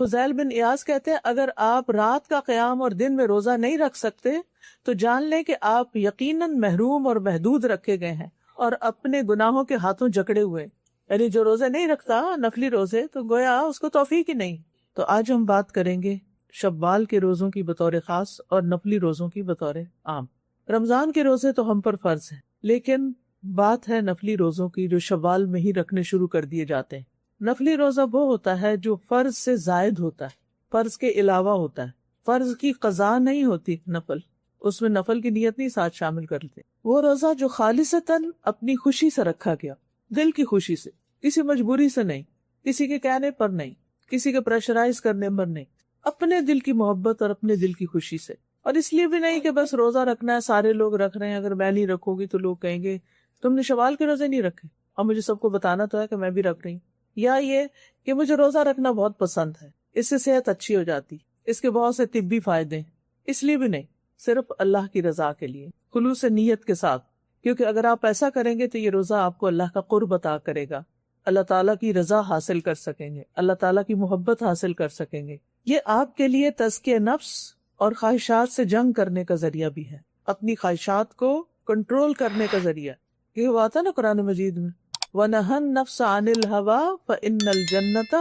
فضیل بن ایاز کہتے ہیں اگر آپ رات کا قیام اور دن میں روزہ نہیں رکھ سکتے تو جان لیں کہ آپ یقیناً محروم اور محدود رکھے گئے ہیں اور اپنے گناہوں کے ہاتھوں جکڑے ہوئے. یعنی جو روزے نہیں رکھتا نفلی روزے تو گویا اس کو توفیق ہی نہیں. تو آج ہم بات کریں گے شوال کے روزوں کی بطور خاص اور نفلی روزوں کی بطور عام. رمضان کے روزے تو ہم پر فرض ہیں، لیکن بات ہے نفلی روزوں کی جو شوال میں ہی رکھنے شروع کر دیے جاتے ہیں. نفلی روزہ وہ ہوتا ہے جو فرض سے زائد ہوتا ہے، فرض کے علاوہ ہوتا ہے. فرض کی قضا نہیں ہوتی نفل، اس میں نفل کی نیت نہیں ساتھ شامل کرتے. وہ روزہ جو خالصتاً اپنی خوشی سے رکھا گیا، دل کی خوشی سے، کسی مجبوری سے نہیں، کسی کے کہنے پر نہیں، کسی کے پریشرائز کرنے پر نہیں، اپنے دل کی محبت اور اپنے دل کی خوشی سے. اور اس لیے بھی نہیں کہ بس روزہ رکھنا ہے، سارے لوگ رکھ رہے ہیں، اگر میں نہیں رکھوں گی تو لوگ کہیں گے تم نے شوال کے روزے نہیں رکھے اور مجھے سب کو بتانا تو ہے کہ میں بھی رکھ رہی ہوں. یا یہ کہ مجھے روزہ رکھنا بہت پسند ہے، اس سے صحت اچھی ہو جاتی، اس کے بہت سے طبی فائدے ہیں. اس لیے بھی نہیں، صرف اللہ کی رضا کے لیے خلوص نیت کے ساتھ. کیونکہ اگر آپ ایسا کریں گے تو یہ روزہ آپ کو اللہ کا قرب عطا کرے گا، اللہ تعالیٰ کی رضا حاصل کر سکیں گے، اللہ تعالیٰ کی محبت حاصل کر سکیں گے. یہ آپ کے لیے تزکیہ نفس اور خواہشات سے جنگ کرنے کا ذریعہ بھی ہے، اپنی خواہشات کو کنٹرول کرنے کا ذریعہ. یہ وہ آتا نا قرآن مجید میں وَنَهَا النَّفْسَ عَنِ الْهَوَىٰ فَإِنَّ الْجَنَّةَ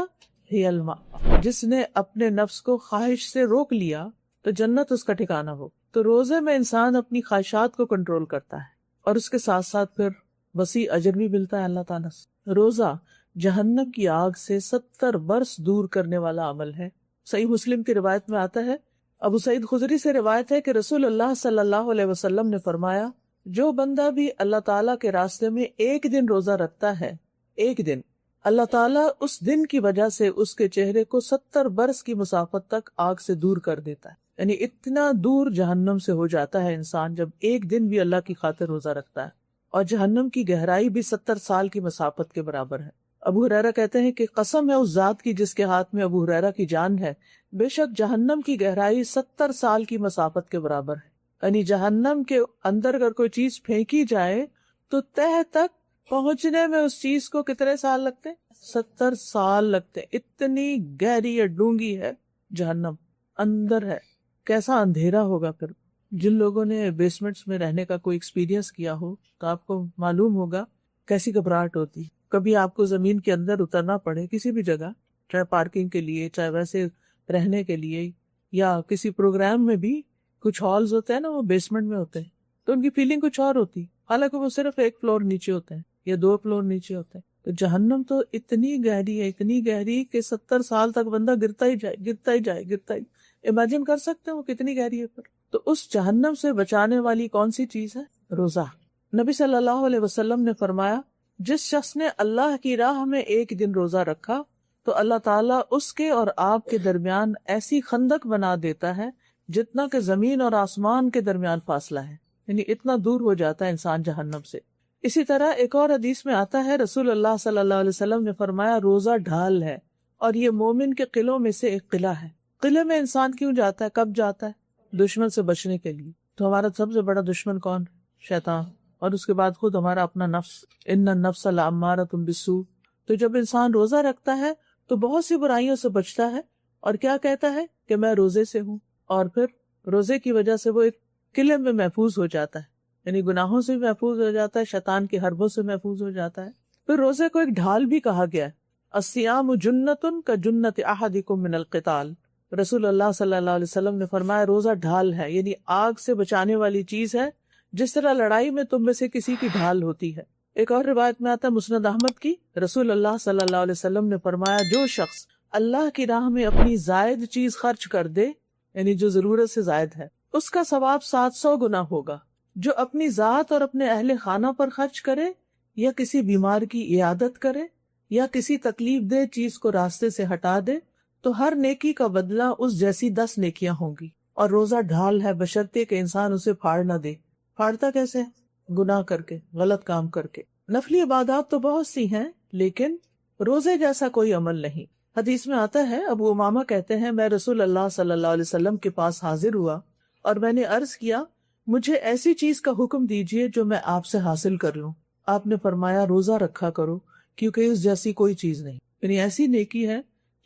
هِيَ الْمَأْوَىٰ. جس نے اپنے نفس کو خواہش سے روک لیا تو جنت اس کا ٹھکانہ ہو. تو روزے میں انسان اپنی خواہشات کو کنٹرول کرتا ہے اور اس کے ساتھ ساتھ پھر وسیع اجر بھی ملتا ہے اللہ تعالیٰ سے. روزہ جہنم کی آگ سے 70 برس دور کرنے والا عمل ہے. صحیح مسلم کی روایت میں آتا ہے، ابو سعید خدری سے روایت ہے کہ رسول اللہ صلی اللہ علیہ وسلم نے فرمایا جو بندہ بھی اللہ تعالیٰ کے راستے میں ایک دن روزہ رکھتا ہے، ایک دن، اللہ تعالیٰ اس دن کی وجہ سے اس کے چہرے کو 70 برس کی مسافت تک آگ سے دور کر دیتا ہے. یعنی اتنا دور جہنم سے ہو جاتا ہے انسان جب ایک دن بھی اللہ کی خاطر روزہ رکھتا ہے. اور جہنم کی گہرائی بھی 70 سال کی مسافت کے برابر ہے. ابو ہریرہ کہتے ہیں کہ قسم ہے اس ذات کی جس کے ہاتھ میں ابو ہریرہ کی جان ہے، بے شک جہنم کی گہرائی 70 سال کی مسافت کے برابر ہے. یعنی جہنم کے اندر اگر کوئی چیز پھینکی جائے تو تہ تک پہنچنے میں اس چیز کو کتنے سال لگتے؟ 70 سال لگتے. اتنی گہری یا ڈونگی ہے جہنم، اندر ہے. کیسا اندھیرا ہوگا پھر. جن لوگوں نے بیسمنٹس میں رہنے کا کوئی ایکسپیرینس کیا ہو تو آپ کو معلوم ہوگا کیسی گھبراہٹ ہوتی. کبھی آپ کو زمین کے اندر اترنا پڑے کسی بھی جگہ، چاہے پارکنگ کے لیے، چاہے ویسے رہنے کے لیے، یا کسی پروگرام میں بھی کچھ ہالز ہوتے ہیں نا وہ بیسمنٹ میں ہوتے ہیں تو ان کی فیلنگ کچھ اور ہوتی، حالانکہ وہ صرف ایک فلور نیچے ہوتے ہیں یا 2 فلور نیچے ہوتے ہیں. تو جہنم تو اتنی گہری ہے، اتنی گہری کہ 70 سال تک بندہ گرتا ہی جائے، گرتا ہی جائے، گرتا ہی. امیجن کر سکتے ہیں وہ کتنی گہری ہے پھر. تو اس جہنم سے بچانے والی کون سی چیز ہے؟ روزہ. نبی صلی اللہ علیہ وسلم نے فرمایا جس شخص نے اللہ کی راہ میں ایک دن روزہ رکھا تو اللہ تعالیٰ اس کے اور آپ کے درمیان ایسی خندق بنا دیتا ہے جتنا کہ زمین اور آسمان کے درمیان فاصلہ ہے. یعنی اتنا دور ہو جاتا ہے انسان جہنم سے. اسی طرح ایک اور حدیث میں آتا ہے رسول اللہ صلی اللہ علیہ وسلم نے فرمایا روزہ ڈھال ہے اور یہ مومن کے قلعوں میں سے ایک قلعہ ہے. قلعے میں انسان کیوں جاتا ہے، کب جاتا ہے؟ دشمن سے بچنے کے لیے. تو ہمارا سب سے بڑا دشمن کون؟ شیطان. اور اس کے بعد خود ہمارا اپنا نفس، ان النفس لامارۃ بالسوء. تو جب انسان روزہ رکھتا ہے تو بہت سی برائیوں سے بچتا ہے اور کیا کہتا ہے کہ میں روزے سے ہوں، اور پھر روزے کی وجہ سے وہ ایک قلعے میں محفوظ ہو جاتا ہے. یعنی گناہوں سے بھی محفوظ ہو جاتا ہے، شیطان کے حربوں سے محفوظ ہو جاتا ہے. پھر روزے کو ایک ڈھال بھی کہا گیا ہے. الصیام جنۃ کجنۃ احدکم من القتال. رسول اللہ صلی اللہ علیہ وسلم نے فرمایا روزہ ڈھال ہے، یعنی آگ سے بچانے والی چیز ہے جس طرح لڑائی میں تم میں سے کسی کی ڈھال ہوتی ہے. ایک اور روایت میں آتا ہے مسند احمد کی، رسول اللہ صلی اللہ علیہ وسلم نے فرمایا جو شخص اللہ کی راہ میں اپنی زائد چیز خرچ کر دے، یعنی جو ضرورت سے زائد ہے، اس کا ثواب 700 گنا ہوگا. جو اپنی ذات اور اپنے اہل خانہ پر خرچ کرے یا کسی بیمار کی عیادت کرے یا کسی تکلیف دہ چیز کو راستے سے ہٹا دے تو ہر نیکی کا بدلہ اس جیسی 10 نیکیاں ہوں گی. اور روزہ ڈھال ہے بشرطے کہ انسان اسے پھاڑ نہ دے. پھاڑتا کیسے؟ گناہ کر کے، غلط کام کر کے. نفلی عبادات تو بہت سی ہیں لیکن روزے جیسا کوئی عمل نہیں. حدیث میں آتا ہے ابو امامہ کہتے ہیں میں رسول اللہ صلی اللہ علیہ وسلم کے پاس حاضر ہوا اور میں نے عرض کیا مجھے ایسی چیز کا حکم دیجئے جو میں آپ سے حاصل کر لوں. آپ نے فرمایا روزہ رکھا کرو کیونکہ اس جیسی کوئی چیز نہیں. یعنی ایسی نیکی ہے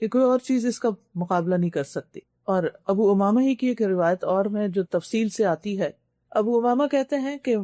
کہ کوئی اور چیز اس کا مقابلہ نہیں کر سکتی۔ اور ابو امامہ ہی کی ایک روایت اور میں جو تفصیل سے آتی ہے، ابو امامہ کہتے ہیں کہ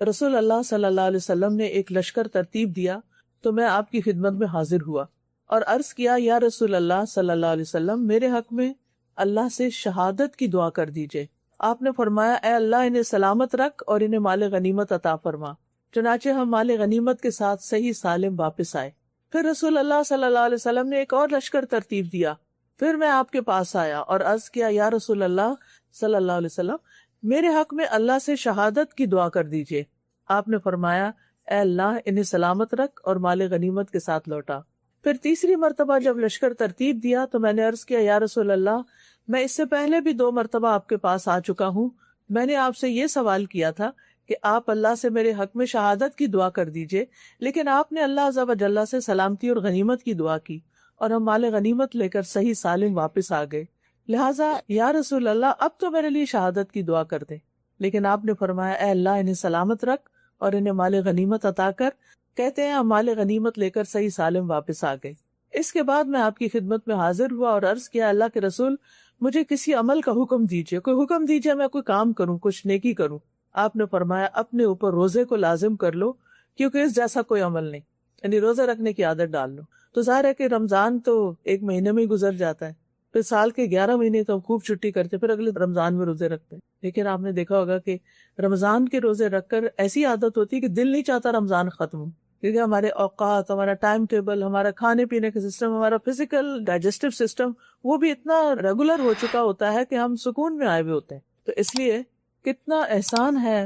رسول اللہ صلی اللہ علیہ وسلم نے ایک لشکر ترتیب دیا تو میں آپ کی خدمت میں حاضر ہوا اور عرض کیا، یا رسول اللہ صلی اللہ علیہ وسلم، میرے حق میں اللہ سے شہادت کی دعا کر دیجئے۔ آپ نے فرمایا، اے اللہ انہیں سلامت رکھ اور انہیں مال غنیمت عطا فرما۔ چنانچہ ہم مال غنیمت کے ساتھ صحیح سالم واپس آئے۔ پھر رسول اللہ صلی اللہ علیہ وسلم نے ایک اور لشکر ترتیب دیا۔ پھر میں آپ کے پاس آیا اور عرض کیا، یا رسول اللہ صلی اللہ علیہ وسلم، میرے حق میں اللہ سے شہادت کی دعا کر دیجئے۔ آپ نے فرمایا، اے اللہ انہیں سلامت رکھ اور مال غنیمت کے ساتھ لوٹا۔ پھر تیسری مرتبہ جب لشکر ترتیب دیا تو میں نے عرض کیا، یا رسول اللہ، میں اس سے پہلے بھی 2 مرتبہ آپ کے پاس آ چکا ہوں۔ میں نے آپ سے یہ سوال کیا تھا کہ آپ اللہ سے میرے حق میں شہادت کی دعا کر دیجئے، لیکن آپ نے اللہ عز و جل سے سلامتی اور غنیمت کی دعا کی اور ہم مال غنیمت لے کر صحیح سالم واپس آ گئے۔ لہٰذا یا رسول اللہ، اب تو میرے لیے شہادت کی دعا کر دیں۔ لیکن آپ نے فرمایا، اے اللہ انہیں سلامت رکھ اور انہیں مال غنیمت عطا کر۔ کہتے ہیں ہم مال غنیمت لے کر صحیح سالم واپس آ گئے۔ اس کے بعد میں آپ کی خدمت میں حاضر ہوا اور عرض کیا، اللہ کے رسول، مجھے کسی عمل کا حکم دیجئے، کوئی حکم دیجئے، میں کوئی کام کروں، کچھ نیکی کروں۔ آپ نے فرمایا، اپنے اوپر روزے کو لازم کر لو، کیونکہ اس جیسا کوئی عمل نہیں، یعنی روزہ رکھنے کی عادت ڈال لو۔ تو ظاہر ہے کہ رمضان تو 1 مہینے میں ہی گزر جاتا ہے، پھر سال کے 11 مہینے تو ہم خوب چھٹی کرتے، پھر اگلے رمضان میں روزے رکھتے ہیں۔ لیکن آپ نے دیکھا ہوگا کہ رمضان کے روزے رکھ کر ایسی عادت ہوتی ہے کہ دل نہیں چاہتا رمضان ختم ہو، کیونکہ ہمارے اوقات، ہمارا ٹائم ٹیبل، ہمارا کھانے پینے کا سسٹم، ہمارا فزیکل ڈائجسٹو سسٹم وہ بھی اتنا ریگولر ہو چکا ہوتا ہے کہ ہم سکون میں آئے ہوئے ہوتے ہیں۔ تو اس لیے کتنا احسان ہے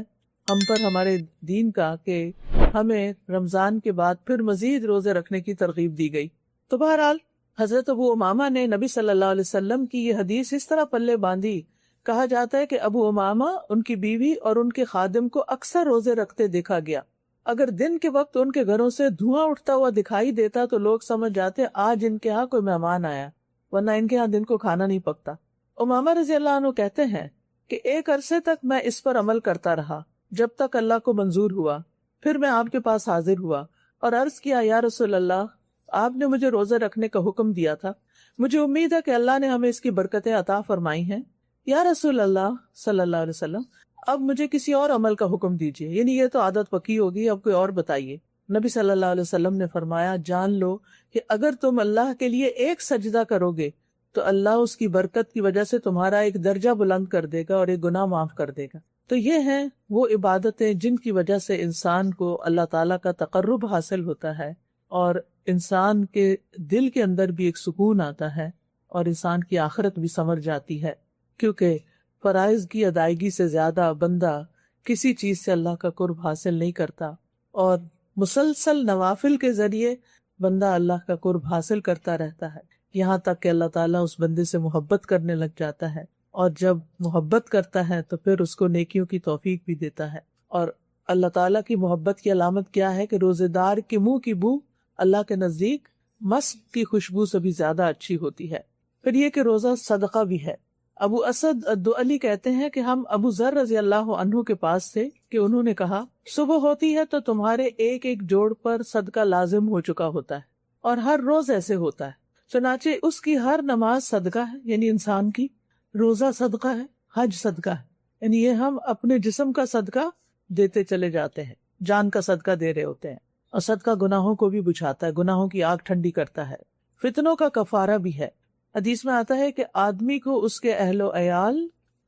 ہم پر ہمارے دین کا کہ ہمیں رمضان کے بعد پھر مزید روزے رکھنے کی ترغیب دی گئی۔ تو بہرحال حضرت ابو امامہ نے نبی صلی اللہ علیہ وسلم کی یہ حدیث اس طرح پلے باندھی، کہا جاتا ہے کہ ابو امامہ، ان کی بیوی اور ان کے خادم کو اکثر روزے رکھتے دیکھا گیا۔ اگر دن کے وقت ان کے گھروں سے دھواں اٹھتا ہوا دکھائی دیتا تو لوگ سمجھ جاتے آج ان کے ہاں کوئی مہمان آیا، ورنہ ان کے ہاں دن کو کھانا نہیں پکتا۔ امامہ رضی اللہ عنہ کہتے ہیں کہ ایک عرصے تک میں اس پر عمل کرتا رہا جب تک اللہ کو منظور ہوا۔ پھر میں آپ کے پاس حاضر ہوا اور عرض کیا، یا رسول اللہ، آپ نے مجھے روزہ رکھنے کا حکم دیا تھا، مجھے امید ہے کہ اللہ نے ہمیں اس کی برکتیں عطا فرمائی ہیں۔ یا رسول اللہ صلی اللہ علیہ وسلم، اب مجھے کسی اور عمل کا حکم دیجیے، یعنی یہ تو عادت پکی ہوگی، اب کوئی اور بتائیے۔ نبی صلی اللہ علیہ وسلم نے فرمایا، جان لو کہ اگر تم اللہ کے لیے ایک سجدہ کرو گے تو اللہ اس کی برکت کی وجہ سے تمہارا ایک درجہ بلند کر دے گا اور ایک گناہ معاف کر دے گا۔ تو یہ ہیں وہ عبادتیں جن کی وجہ سے انسان کو اللہ تعالیٰ کا تقرب حاصل ہوتا ہے اور انسان کے دل کے اندر بھی ایک سکون آتا ہے اور انسان کی آخرت بھی سنور جاتی ہے، کیونکہ فرائض کی ادائیگی سے زیادہ بندہ کسی چیز سے اللہ کا قرب حاصل نہیں کرتا، اور مسلسل نوافل کے ذریعے بندہ اللہ کا قرب حاصل کرتا رہتا ہے، یہاں تک کہ اللہ تعالیٰ اس بندے سے محبت کرنے لگ جاتا ہے، اور جب محبت کرتا ہے تو پھر اس کو نیکیوں کی توفیق بھی دیتا ہے۔ اور اللہ تعالیٰ کی محبت کی علامت کیا ہے کہ روزے دار کے منہ کی بو اللہ کے نزدیک مسک کی خوشبو سے بھی زیادہ اچھی ہوتی ہے۔ پھر یہ کہ روزہ صدقہ بھی ہے۔ ابو اسد الدؤلی کہتے ہیں کہ ہم ابو ذر رضی اللہ عنہ کے پاس تھے کہ انہوں نے کہا، صبح ہوتی ہے تو تمہارے ایک ایک جوڑ پر صدقہ لازم ہو چکا ہوتا ہے، اور ہر روز ایسے ہوتا ہے، چنانچہ اس کی ہر نماز صدقہ ہے، یعنی انسان کی، روزہ صدقہ ہے، حج صدقہ ہے، یعنی یہ ہم اپنے جسم کا صدقہ دیتے چلے جاتے ہیں، جان کا صدقہ دے رہے ہوتے ہیں۔ اور صدقہ گناہوں کو بھی بجھاتا ہے، گناہوں کی آگ ٹھنڈی کرتا ہے، فتنوں کا کفارہ بھی ہے۔ حدیث میں آتا ہے کہ آدمی کو اس کے اہل و عیال،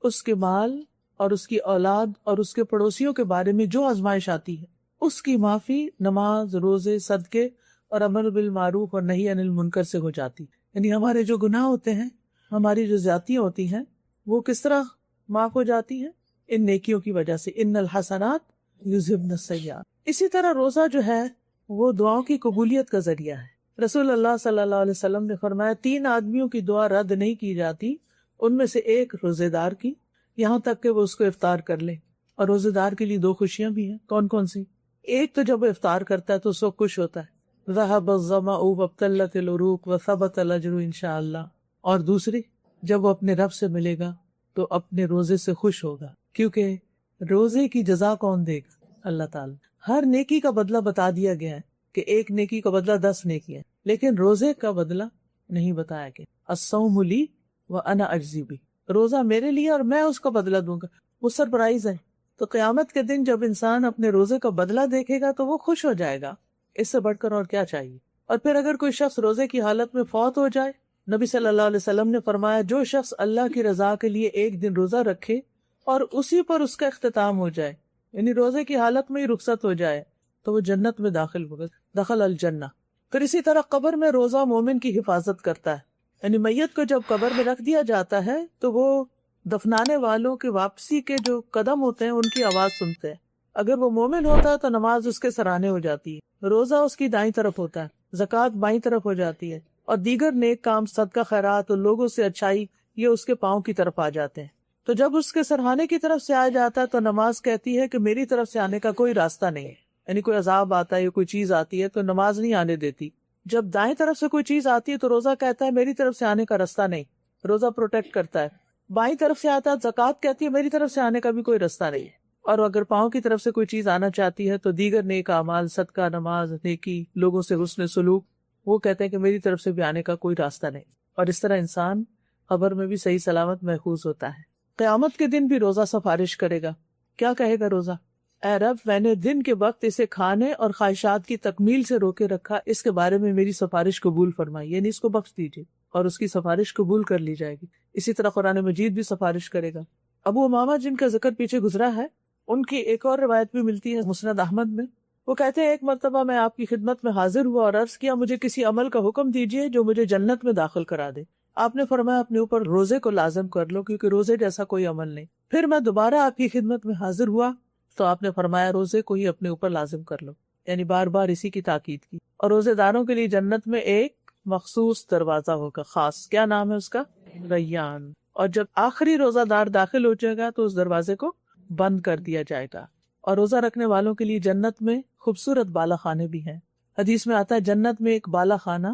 اس کے مال اور اس کی اولاد اور اس کے پڑوسیوں کے بارے میں جو آزمائش آتی ہے، اس کی معافی نماز، روزے، صدقے اور امر بالمعروف اور نہی عن المنکر سے ہو جاتی۔ یعنی ہمارے جو گناہ ہوتے ہیں، ہماری جو زیادتیاں ہوتی ہیں، وہ کس طرح معاف ہو جاتی ہیں؟ ان نیکیوں کی وجہ سے۔ ان الحسنات یذہبن السیئات۔ اسی طرح روزہ جو ہے وہ دعاؤں کی قبولیت کا ذریعہ ہے۔ رسول اللہ صلی اللہ علیہ وسلم نے فرمایا، 3 آدمیوں کی دعا رد نہیں کی جاتی، ان میں سے ایک روزے دار کی، یہاں تک کہ وہ اس کو افطار کر لے۔ اور روزے دار کے لیے 2 خوشیاں بھی ہیں، کون کون سی؟ ایک تو جب وہ افطار کرتا ہے تو اس وقت خوش ہوتا ہے، ذهب الظمأ وابتلت العروق وثبت الاجر انشاءاللہ، اور دوسری جب وہ اپنے رب سے ملے گا تو اپنے روزے سے خوش ہوگا، کیونکہ روزے کی جزا کون دے گا؟ اللہ تعالیٰ۔ ہر نیکی کا بدلہ بتا دیا گیا ہے کہ ایک نیکی کا بدلہ 10 نیکی ہے، لیکن روزے کا بدلہ نہیں بتایا کہ الصوم لی وانا اجزی بی، روزہ میرے لیے اور میں اس کا بدلہ دوں گا. وہ سرپرائز ہے. تو قیامت کے دن جب انسان اپنے روزے کا بدلہ دیکھے گا تو وہ خوش ہو جائے گا. اس سے بڑھ کر اور کیا چاہیے. اور پھر اگر کوئی شخص روزے کی حالت میں فوت ہو جائے، نبی صلی اللہ علیہ وسلم نے فرمایا جو شخص اللہ کی رضا کے لیے ایک دن روزہ رکھے اور اسی پر اس کا اختتام ہو جائے، یعنی روزے کی حالت میں ہی رخصت ہو جائے، تو وہ جنت میں داخل ہوگا، دخل الجنہ. پھر اسی طرح قبر میں روزہ مومن کی حفاظت کرتا ہے. یعنی میت کو جب قبر میں رکھ دیا جاتا ہے تو وہ دفنانے والوں کے واپسی کے جو قدم ہوتے ہیں ان کی آواز سنتے ہیں. اگر وہ مومن ہوتا ہے تو نماز اس کے سرانے ہو جاتی ہے، روزہ اس کی دائیں طرف ہوتا ہے، زکوٰۃ بائیں طرف ہو جاتی ہے، اور دیگر نیک کام، صدقہ خیرات اور لوگوں سے اچھائی یہ اس کے پاؤں کی طرف آ جاتے ہیں. تو جب اس کے سرہانے کی طرف سے آ جاتا ہے تو نماز کہتی ہے کہ میری طرف سے آنے کا کوئی راستہ نہیں ہے. یعنی کوئی عذاب آتا ہے یا کوئی چیز آتی ہے تو نماز نہیں آنے دیتی. جب دائیں طرف سے کوئی چیز آتی ہے تو روزہ کہتا ہے میری طرف سے آنے کا راستہ نہیں، روزہ پروٹیکٹ کرتا ہے. بائیں طرف سے آتا ہے زکوٰۃ کہتی ہے میری طرف سے آنے کا بھی کوئی راستہ نہیں. اور اگر پاؤں کی طرف سے کوئی چیز آنا چاہتی ہے تو دیگر نیک اعمال، صدقہ، نماز، نیکی، لوگوں سے حسن سلوک، وہ کہتے ہیں کہ میری طرف سے بھی آنے کا کوئی راستہ نہیں. اور اس طرح انسان قبر میں بھی صحیح سلامت محفوظ ہوتا ہے. قیامت کے دن بھی روزہ سفارش کرے گا. کیا کہے گا روزہ؟ اے رب، میں نے دن کے وقت اسے کھانے اور خواہشات کی تکمیل سے روکے رکھا، اس کے بارے میں میری سفارش قبول فرمائی، یعنی اس کو بخش دیجیے اور اس کی سفارش قبول کر لی جائے گی. اسی طرح قرآن مجید بھی سفارش کرے گا. ابو امامہ جن کا ذکر پیچھے گزرا ہے، ان کی ایک اور روایت بھی ملتی ہے مسند احمد میں. وہ کہتے ہیں ایک مرتبہ میں آپ کی خدمت میں حاضر ہوا اور عرض کیا مجھے کسی عمل کا حکم دیجیے جو مجھے جنت میں داخل کرا دے. آپ نے فرمایا اپنے اوپر روزے کو لازم کر لو کیونکہ روزے جیسا کوئی عمل نہیں. پھر میں دوبارہ آپ کی خدمت میں حاضر ہوا تو آپ نے فرمایا روزے کو ہی اپنے اوپر لازم کر لو، یعنی بار بار اسی کی تاکید کی. اور روزے داروں کے لیے جنت میں ایک مخصوص دروازہ ہوگا خاص، کیا نام ہے اس کا؟ ریان. اور جب آخری روزہ دار داخل ہو جائے گا تو اس دروازے کو بند کر دیا جائے گا. اور روزہ رکھنے والوں کے لیے جنت میں خوبصورت بالا خانے بھی ہیں. حدیث میں آتا ہے جنت میں ایک بالا خانہ،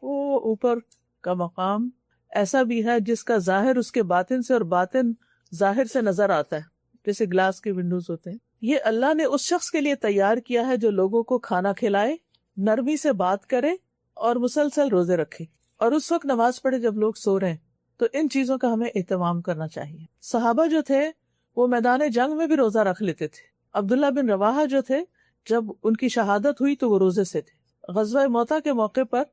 وہ اوپر کا مقام ایسا بھی ہے جس کا ظاہر اس کے باطن سے اور باطن ظاہر سے نظر آتا ہے، جیسے گلاس کے ونڈوز ہوتے ہیں. یہ اللہ نے اس شخص کے لیے تیار کیا ہے جو لوگوں کو کھانا کھلائے، نرمی سے بات کرے اور مسلسل روزے رکھے، اور اس وقت نماز پڑھے جب لوگ سو رہے ہیں. تو ان چیزوں کا ہمیں اہتمام کرنا چاہیے. صحابہ جو تھے وہ میدان جنگ میں بھی روزہ رکھ لیتے تھے. عبداللہ بن رواحہ جو تھے جب ان کی شہادت ہوئی تو وہ روزے سے تھے. غزوہ موتا کے موقع پر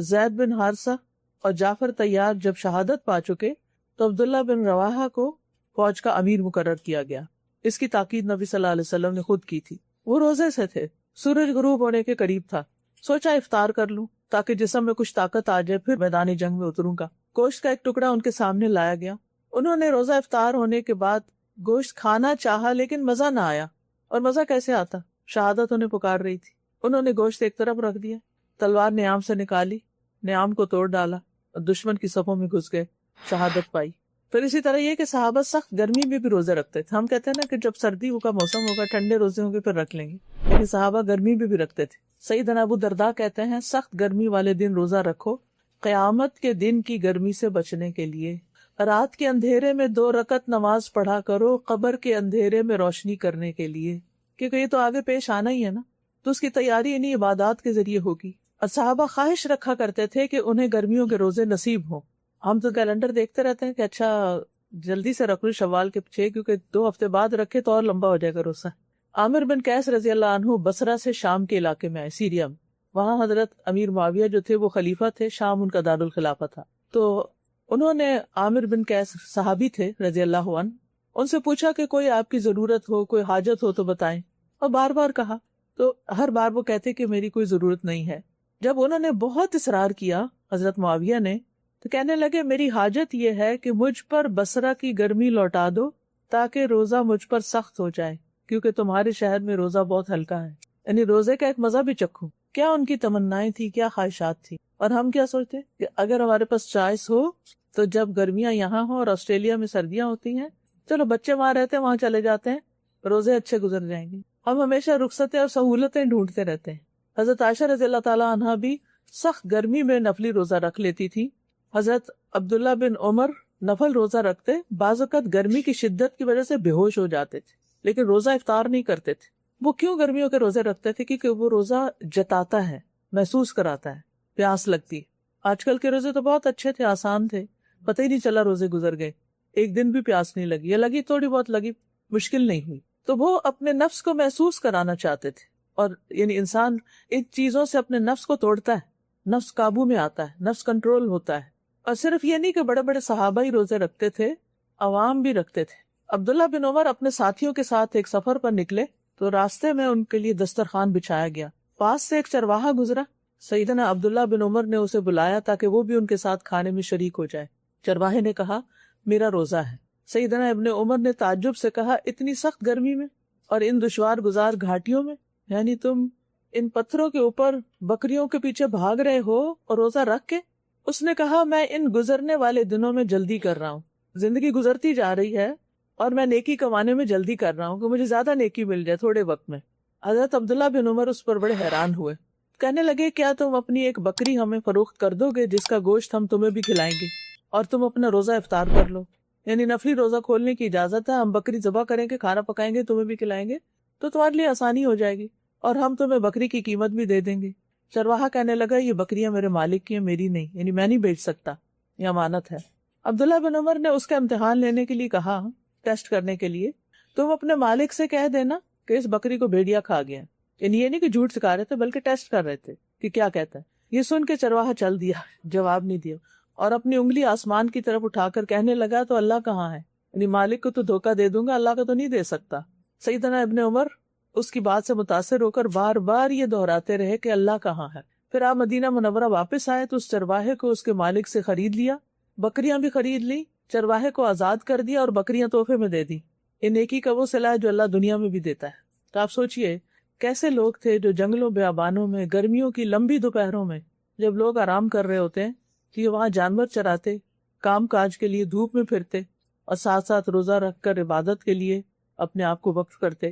زید بن حارثہ اور جعفر طیار جب شہادت پا چکے تو عبداللہ بن رواحہ کو فوج کا امیر مقرر کیا گیا. اس کی تاکید نبی صلی اللہ علیہ وسلم نے خود کی تھی. وہ روزے سے تھے، سورج غروب ہونے کے قریب تھا. سوچا افطار کر لوں تاکہ جسم میں کچھ طاقت آ جائے، پھر میدان جنگ میں اتروں گا. گوشت کا ایک ٹکڑا ان کے سامنے لایا گیا. انہوں نے روزہ افطار ہونے کے بعد گوشت کھانا چاہا لیکن مزہ نہ آیا. اور مزہ کیسے آتا؟ شہادت انہیں پکار رہی تھی. انہوں نے گوشت ایک طرف رکھ دیا، تلوار نیام سے نکالی، نیام کو توڑ ڈالا اور دشمن کی صفوں میں گھس گئے، شہادت پائی. پھر اسی طرح یہ کہ صحابہ سخت گرمی میں بھی روزے رکھتے تھے. ہم کہتے ہیں نا کہ جب سردی کا موسم ہوگا، ٹھنڈے روزے ہوں گے پھر رکھ لیں گے، لیکن صحابہ گرمی میں بھی رکھتے تھے. سیدنا ابو درداء کہتے ہیں سخت گرمی والے دن روزہ رکھو قیامت کے دن کی گرمی سے بچنے کے لیے. رات کے اندھیرے میں 2 رکعت نماز پڑھا کرو قبر کے اندھیرے میں روشنی کرنے کے لیے، کیونکہ یہ تو آگے پیش آنا ہی ہے نا، تو اس کی تیاری انہی عبادات کے ذریعے ہوگی. اور صحابہ خواہش رکھا کرتے تھے کہ انہیں گرمیوں کے روزے نصیب ہوں. ہم تو کیلنڈر دیکھتے رہتے ہیں کہ اچھا جلدی سے رکھ لو شوال کے پیچھے، کیونکہ 2 ہفتے بعد رکھے تو اور لمبا ہو جائے گا روزہ. عامر بن قیس رضی اللہ عنہ بصرہ سے شام کے علاقے میں آئے، سیریا میں. وہاں حضرت امیر معاویہ جو تھے وہ خلیفہ تھے، شام ان کا دارالخلافہ تھا. تو انہوں نے عامر بن قیس صحابی تھے رضی اللہ عنہ، ان سے پوچھا کہ کوئی آپ کی ضرورت ہو، کوئی حاجت ہو تو بتائیں. اور بار بار کہا تو ہر بار وہ کہتے کہ میری کوئی ضرورت نہیں ہے. جب انہوں نے بہت اصرار کیا حضرت معاویہ نے تو کہنے لگے میری حاجت یہ ہے کہ مجھ پر بصرہ کی گرمی لوٹا دو تاکہ روزہ مجھ پر سخت ہو جائے، کیونکہ تمہارے شہر میں روزہ بہت ہلکا ہے. یعنی روزے کا ایک مزہ بھی چکھوں. کیا ان کی تمنائیں تھی، کیا خواہشات تھی. اور ہم کیا سوچتے کہ اگر ہمارے پاس چوائس ہو تو جب گرمیاں یہاں ہوں اور آسٹریلیا میں سردیاں ہوتی ہیں، چلو بچے وہاں رہتے ہیں، وہاں چلے جاتے ہیں، روزے اچھے گزر جائیں گے. ہم ہمیشہ رخصتیں اور سہولتیں ڈھونڈتے رہتے ہیں. حضرت عائشہ رضی اللہ تعالیٰ عنہا بھی سخت گرمی میں نفلی روزہ رکھ لیتی تھی. حضرت عبداللہ بن عمر نفل روزہ رکھتے، بعض اوقات گرمی کی شدت کی وجہ سے بے ہوش ہو جاتے تھے لیکن روزہ افطار نہیں کرتے تھے. وہ کیوں گرمیوں کے روزے رکھتے تھے؟ کیونکہ وہ روزہ جتاتا ہے، محسوس کراتا ہے پیاس لگتی ہے. آج کل کے روزے تو بہت اچھے تھے، آسان تھے، پتہ ہی نہیں چلا روزے گزر گئے، ایک دن بھی پیاس نہیں لگی، یا لگی تھوڑی بہت لگی، مشکل نہیں ہوئی۔ تو وہ اپنے نفس کو محسوس کرانا چاہتے تھے، اور یعنی انسان ان چیزوں سے اپنے نفس کو توڑتا ہے، نفس قابو میں آتا ہے، نفس کنٹرول ہوتا ہے۔ اور صرف یہ نہیں کہ بڑے بڑے صحابہ ہی روزے رکھتے تھے، عوام بھی رکھتے تھے۔ عبداللہ بن عمر اپنے ساتھیوں کے ساتھ ایک سفر پر نکلے تو راستے میں ان کے لیے دسترخوان بچھایا گیا، پاس سے ایک چرواہا گزرا، سیدنا عبداللہ بن عمر نے اسے بلایا تاکہ وہ بھی ان کے ساتھ کھانے میں شریک ہو جائے۔ چرواہے نے کہا میرا روزہ ہے۔ سیدنا ابن عمر نے تعجب سے کہا اتنی سخت گرمی میں اور ان دشوار گزار گھاٹیوں میں، یعنی تم ان پتھروں کے اوپر بکریوں کے پیچھے بھاگ رہے ہو اور روزہ رکھ کے؟ اس نے کہا میں ان گزرنے والے دنوں میں جلدی کر رہا ہوں، زندگی گزرتی جا رہی ہے اور میں نیکی کمانے میں جلدی کر رہا ہوں کہ مجھے زیادہ نیکی مل جائے تھوڑے وقت میں۔ حضرت عبداللہ بن عمر اس پر بڑے حیران ہوئے، کہنے لگے کیا تم اپنی ایک بکری ہمیں فروخت کر دو گے جس کا گوشت ہم تمہیں بھی کھلائیں گے اور تم اپنا روزہ افطار کر لو؟ یعنی نفلی روزہ کھولنے کی اجازت ہے، ہم بکری ذبح کریں گے، کھانا پکائیں گے، تمہیں بھی کھلائیں گے، تو تمہارے لیے آسانی ہو جائے گی اور ہم تمہیں بکری کی قیمت بھی دے دیں گے۔ چرواہا کہنے لگا یہ بکریاں میرے مالک کی ہیں، میری نہیں، یعنی میں نہیں بیچ سکتا، یہ امانت ہے۔ عبداللہ بن عمر نے اس کا امتحان لینے کے لیے کہا، ٹیسٹ کرنے کے لیے، تم اپنے مالک سے کہہ دینا کہ اس بکری کو بھیڑیا کھا گیا، یعنی یہ نہیں کہ جھوٹ سکھا رہے تھے بلکہ ٹیسٹ کر رہے تھے کہ کیا کہتا ہے۔ یہ سن کے چرواہا چل دیا، جواب نہیں دیا، اور اپنی انگلی آسمان کی طرف اٹھا کر کہنے لگا تو اللہ کہاں ہے؟ یعنی مالک کو تو دھوکہ دے دوں گا، اللہ کو تو نہیں دے سکتا۔ سیدنا ابن عمر اس کی بات سے متاثر ہو کر بار بار یہ دہراتے رہے کہ اللہ کہاں ہے۔ پھر آپ مدینہ منورہ واپس آئے تو اس چرواہے کو اس کے مالک سے خرید لیا، بکریاں بھی خرید لی، چرواہے کو آزاد کر دیا اور بکریاں تحفے میں دے دی۔ یہ نیکی کا وہ صلہ ہے جو اللہ دنیا میں بھی دیتا ہے۔ تو آپ سوچئے کیسے لوگ تھے جو جنگلوں بیابانوں میں، گرمیوں کی لمبی دوپہروں میں جب لوگ آرام کر رہے ہوتے ہیں تو یہ وہاں جانور چراتے، کام کاج کے لیے دھوپ میں پھرتے اور ساتھ ساتھ روزہ رکھ کر عبادت کے لیے اپنے آپ کو وقف کرتے،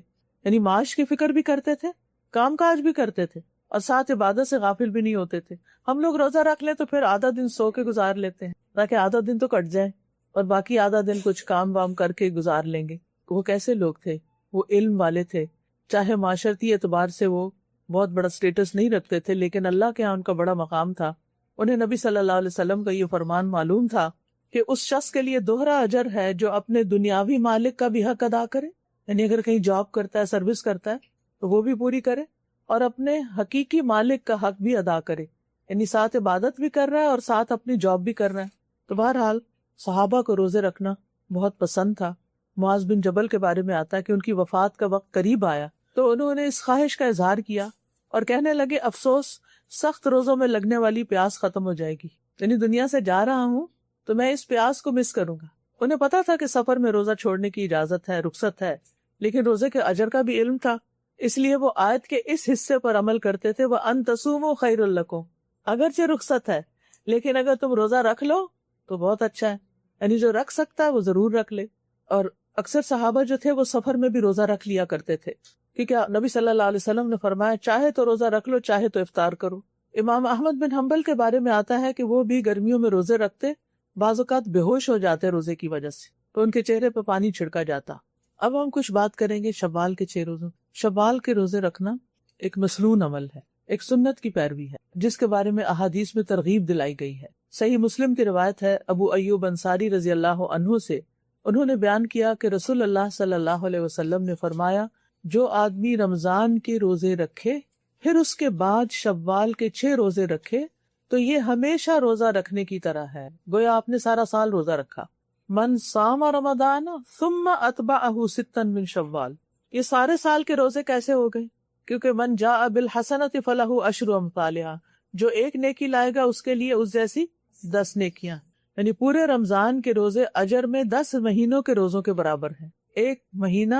یعنی معاش کی فکر بھی کرتے تھے، کام کاج بھی کرتے تھے اور ساتھ عبادت سے غافل بھی نہیں ہوتے تھے۔ ہم لوگ روزہ رکھ لیں تو پھر آدھا دن سو کے گزار لیتے ہیں تاکہ آدھا دن تو کٹ جائے اور باقی آدھا دن کچھ کام وام کر کے گزار لیں گے۔ وہ کیسے لوگ تھے؟ وہ علم والے تھے، چاہے معاشرتی اعتبار سے وہ بہت بڑا سٹیٹس نہیں رکھتے تھے لیکن اللہ کے ہاں ان کا بڑا مقام تھا۔ انہیں نبی صلی اللہ علیہ وسلم کا یہ فرمان معلوم تھا کہ اس شخص کے لیے دوہرا اجر ہے جو اپنے دنیاوی مالک کا بھی حق ادا کرے، یعنی اگر کہیں جاب کرتا ہے، سروس کرتا ہے تو وہ بھی پوری کرے، اور اپنے حقیقی مالک کا حق بھی ادا کرے، یعنی ساتھ عبادت بھی کر رہا ہے اور ساتھ اپنی جاب بھی کر رہا ہے۔ تو بہرحال صحابہ کو روزے رکھنا بہت پسند تھا۔ معاذ بن جبل کے بارے میں آتا ہے کہ ان کی وفات کا وقت قریب آیا تو انہوں نے اس خواہش کا اظہار کیا اور کہنے لگے افسوس، سخت روزوں میں لگنے والی پیاس ختم ہو جائے گی، یعنی دنیا سے جا رہا ہوں تو میں اس پیاس کو مس کروں گا۔ انہیں پتا تھا کہ سفر میں روزہ چھوڑنے کی اجازت ہے، رخصت ہے، لیکن روزے کے اجر کا بھی علم تھا، اس لیے وہ آیت کے اس حصے پر عمل کرتے تھے، وَأَن تَصُومُوا خَيْرٌ لَكُمْ، اگرچہ رخصت ہے لیکن اگر تم روزہ رکھ لو تو بہت اچھا ہے، یعنی جو رکھ سکتا ہے وہ ضرور رکھ لے۔ اور اکثر صحابہ جو تھے وہ سفر میں بھی روزہ رکھ لیا کرتے تھے، کیونکہ نبی صلی اللہ علیہ وسلم نے فرمایا چاہے تو روزہ رکھ لو، چاہے تو افطار کرو۔ امام احمد بن حنبل کے بارے میں آتا ہے کہ وہ بھی گرمیوں میں روزے رکھتے، بعض اوقات بے ہوش ہو جاتے روزے کی وجہ سے، تو ان کے چہرے پہ پانی چھڑکا جاتا۔ اب ہم کچھ بات کریں گے شوال کے 6 روزوں۔ شوال کے روزے رکھنا ایک مسنون عمل ہے، ایک سنت کی پیروی ہے جس کے بارے میں احادیث میں ترغیب دلائی گئی ہے۔ صحیح مسلم کی روایت ہے ابو ایوب انصاری رضی اللہ عنہ سے، انہوں نے بیان کیا کہ رسول اللہ صلی اللہ علیہ وسلم نے فرمایا جو آدمی رمضان کے روزے رکھے پھر اس کے بعد شوال کے 6 روزے رکھے تو یہ ہمیشہ روزہ رکھنے کی طرح ہے، گویا آپ نے سارا سال روزہ رکھا۔ من صام رمضان ثم اتبعہ 6 من شوال، یہ سارے سال کے روزے کیسے ہو گئے؟ کیونکہ من جاء بالحسنۃ فلہ عشر امثالھا، جو ایک نیکی لائے گا اس کے لیے اس جیسی 10 نیکیاں، یعنی پورے رمضان کے روزے اجر میں 10 مہینوں کے روزوں کے برابر ہیں۔ ایک مہینہ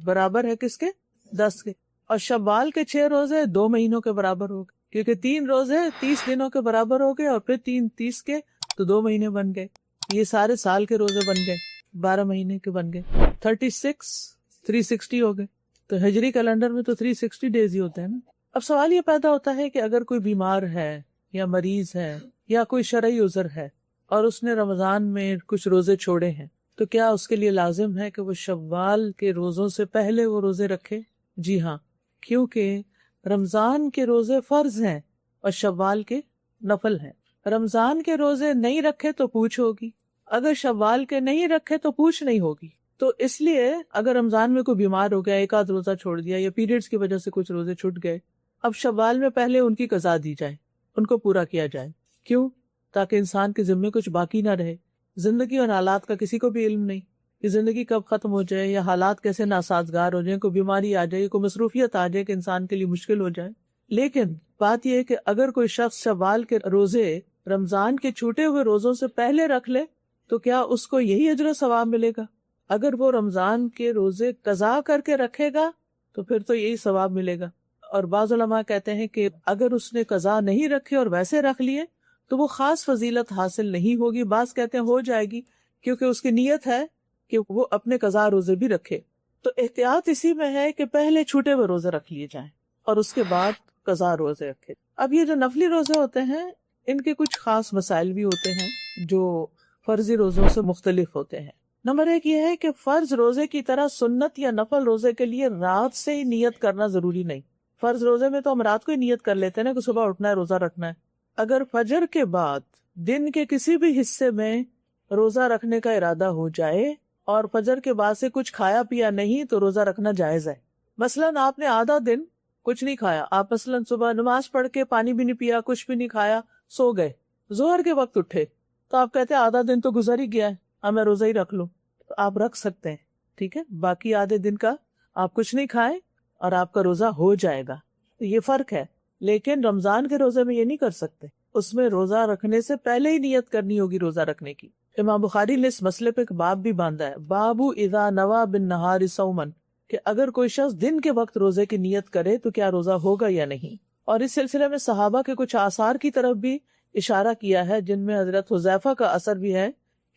برابر ہے کس کے؟ 10 کے۔ اور شوال کے 6 روزے 2 مہینوں کے برابر ہو گئے، کیونکہ 3 روزے 30 دنوں کے برابر ہو گئے اور پھر 3 30 کے تو 2 مہینے بن گئے، یہ سارے سال کے روزے بن گئے، 12 مہینے کے بن گئے، 36 360 ہو گئے۔ تو ہجری کیلنڈر میں تو 360 ڈیز ہی ہوتے ہیں نا۔ اب سوال یہ پیدا ہوتا ہے کہ اگر کوئی بیمار ہے یا مریض ہے یا کوئی شرعی عذر ہے اور اس نے رمضان میں کچھ روزے چھوڑے ہیں تو کیا اس کے لیے لازم ہے کہ وہ شوال کے روزوں سے پہلے وہ روزے رکھے؟ جی ہاں، کیونکہ رمضان کے روزے فرض ہیں اور شوال کے نفل ہیں۔ رمضان کے روزے نہیں رکھے تو پوچھ ہوگی، اگر شوال کے نہیں رکھے تو پوچھ نہیں ہوگی۔ تو اس لیے اگر رمضان میں کوئی بیمار ہو گیا، ایک آدھ روزہ چھوڑ دیا، یا پیریڈز کی وجہ سے کچھ روزے چھوٹ گئے، اب شوال میں پہلے ان کی قضا دی جائے، ان کو پورا کیا جائے۔ کیوں؟ تاکہ انسان کے ذمے کچھ باقی نہ رہے۔ زندگی اور حالات کا کسی کو بھی علم نہیں کہ زندگی کب ختم ہو جائے، یا حالات کیسے ناسازگار ہو جائیں، کوئی بیماری آ جائے، کوئی مصروفیت آ جائے کہ انسان کے لیے مشکل ہو جائے۔ لیکن بات یہ ہے کہ اگر کوئی شخص شوال کے روزے رمضان کے چھوٹے ہوئے روزوں سے پہلے رکھ لے تو کیا اس کو یہی اجر و ثواب ملے گا؟ اگر وہ رمضان کے روزے قضا کر کے رکھے گا تو پھر تو یہی ثواب ملے گا۔ اور بعض علماء کہتے ہیں کہ اگر اس نے قضا نہیں رکھے اور ویسے رکھ لیے تو وہ خاص فضیلت حاصل نہیں ہوگی۔ بعض کہتے ہیں ہو جائے گی، کیونکہ اس کی نیت ہے کہ وہ اپنے قضا روزے بھی رکھے۔ تو احتیاط اسی میں ہے کہ پہلے چھوٹے ہوئے روزے رکھ لیے جائیں اور اس کے بعد قضا روزے رکھے۔ اب یہ جو نفلی روزے ہوتے ہیں ان کے کچھ خاص مسائل بھی ہوتے ہیں جو فرضی روزوں سے مختلف ہوتے ہیں۔ نمبر ایک یہ ہے کہ فرض روزے کی طرح سنت یا نفل روزے کے لیے رات سے ہی نیت کرنا ضروری نہیں۔ فرض روزے میں تو ہم رات کو ہی نیت کر لیتے ہیں نا کہ صبح اٹھنا ہے، روزہ رکھنا ہے۔ اگر فجر کے بعد دن کے کسی بھی حصے میں روزہ رکھنے کا ارادہ ہو جائے اور فجر کے بعد سے کچھ کھایا پیا نہیں تو روزہ رکھنا جائز ہے۔ مثلاً آپ نے آدھا دن کچھ نہیں کھایا، آپ مثلاً صبح نماز پڑھ کے پانی بھی نہیں پیا، کچھ بھی نہیں کھایا، سو گئے، ظہر کے وقت اٹھے تو آپ کہتے ہیں آدھا دن تو گزر ہی گیا ہے، اب میں روزہ ہی رکھ لوں، تو آپ رکھ سکتے ہیں، ٹھیک ہے۔ باقی آدھے دن کا آپ کچھ نہیں کھائیں اور آپ کا روزہ ہو جائے گا، یہ فرق ہے۔ لیکن رمضان کے روزے میں یہ نہیں کر سکتے، اس میں روزہ رکھنے سے پہلے ہی نیت کرنی ہوگی روزہ رکھنے کی۔ امام بخاری نے اس مسئلے پہ ایک باب بھی باندھا ہے، باب اذا نوى بالنہار صوما، کہ اگر کوئی شخص دن کے وقت روزے کی نیت کرے تو کیا روزہ ہوگا یا نہیں۔ اور اس سلسلے میں صحابہ کے کچھ آثار کی طرف بھی اشارہ کیا ہے، جن میں حضرت حذیفہ کا اثر بھی ہے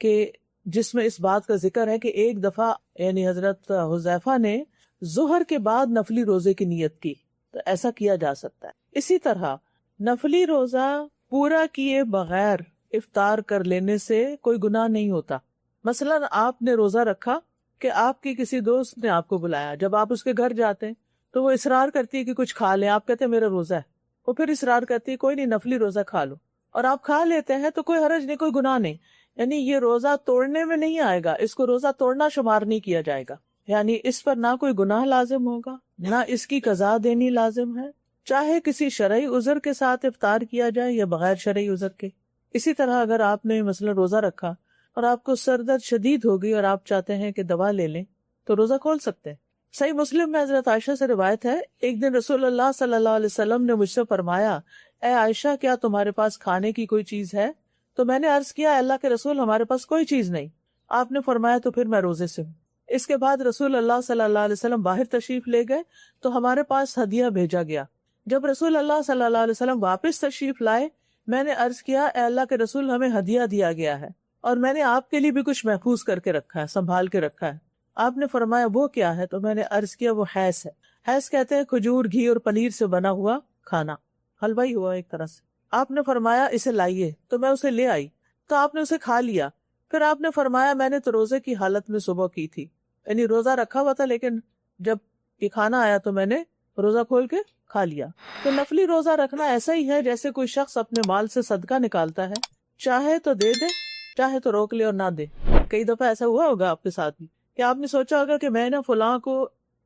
کہ جس میں اس بات کا ذکر ہے کہ ایک دفعہ یعنی حضرت حذیفہ نے ظہر کے بعد نفلی روزے کی نیت کی، تو ایسا کیا جا سکتا ہے۔ اسی طرح نفلی روزہ پورا کیے بغیر افطار کر لینے سے کوئی گناہ نہیں ہوتا۔ مثلاً آپ نے روزہ رکھا کہ آپ کی کسی دوست نے آپ کو بلایا، جب آپ اس کے گھر جاتے ہیں تو وہ اصرار کرتی ہے کہ کچھ کھا لیں، آپ کہتے ہیں میرا روزہ ہے، وہ پھر اصرار کرتی ہے کوئی نہیں نفلی روزہ کھا لو، اور آپ کھا لیتے ہیں تو کوئی حرج نہیں، کوئی گناہ نہیں، یعنی یہ روزہ توڑنے میں نہیں آئے گا، اس کو روزہ توڑنا شمار نہیں کیا جائے گا، یعنی اس پر نہ کوئی گناہ لازم ہوگا نہ اس کی قضا دینی لازم ہے، چاہے کسی شرعی عذر کے ساتھ افطار کیا جائے یا بغیر شرعی عذر کے۔ اسی طرح اگر آپ نے مثلا روزہ رکھا اور آپ کو سر درد شدید ہو گئی اور آپ چاہتے ہیں کہ دوا لے لیں تو روزہ کھول سکتے ہیں۔ صحیح مسلم میں حضرت عائشہ سے روایت ہے، ایک دن رسول اللہ صلی اللہ علیہ وسلم نے مجھ سے فرمایا، اے عائشہ کیا تمہارے پاس کھانے کی کوئی چیز ہے؟ تو میں نے عرض کیا، اللہ کے رسول ہمارے پاس کوئی چیز نہیں۔ آپ نے فرمایا تو پھر میں روزے سے ہوں۔ اس کے بعد رسول اللہ صلی اللہ علیہ وسلم باہر تشریف لے گئے تو ہمارے پاس ہدیہ بھیجا گیا۔ جب رسول اللہ صلی اللہ علیہ وسلم واپس تشریف لائے، میں نے عرض کیا، اے اللہ کے رسول ہمیں ہدیہ دیا گیا ہے اور میں نے آپ کے لیے بھی کچھ محفوظ کر کے رکھا ہے، سنبھال کے رکھا ہے۔ آپ نے فرمایا وہ کیا ہے؟ تو میں نے عرض کیا وہ حیث ہے۔ حیث کہتے ہیں کھجور، گھی اور پنیر سے بنا ہوا کھانا، حلوہ ہی ہوا ایک طرح سے۔ آپ نے فرمایا اسے لائیے، تو میں اسے لے آئی تو آپ نے اسے کھا لیا۔ پھر آپ نے فرمایا میں نے تو روزے کی حالت میں صبح کی تھی، یعنی روزہ رکھا ہوا تھا لیکن جب یہ کھانا آیا تو میں نے روزہ کھول کے کھا لیا۔ تو نفلی روزہ رکھنا ایسا ہی ہے جیسے کوئی شخص اپنے مال سے صدقہ نکالتا ہے، چاہے تو دے دے چاہے تو روک لے اور نہ دے۔ کئی دفعہ ایسا ہوا ہوگا آپ کے ساتھ بھی کہ آپ نے سوچا ہوگا کہ میں نا فلاں کو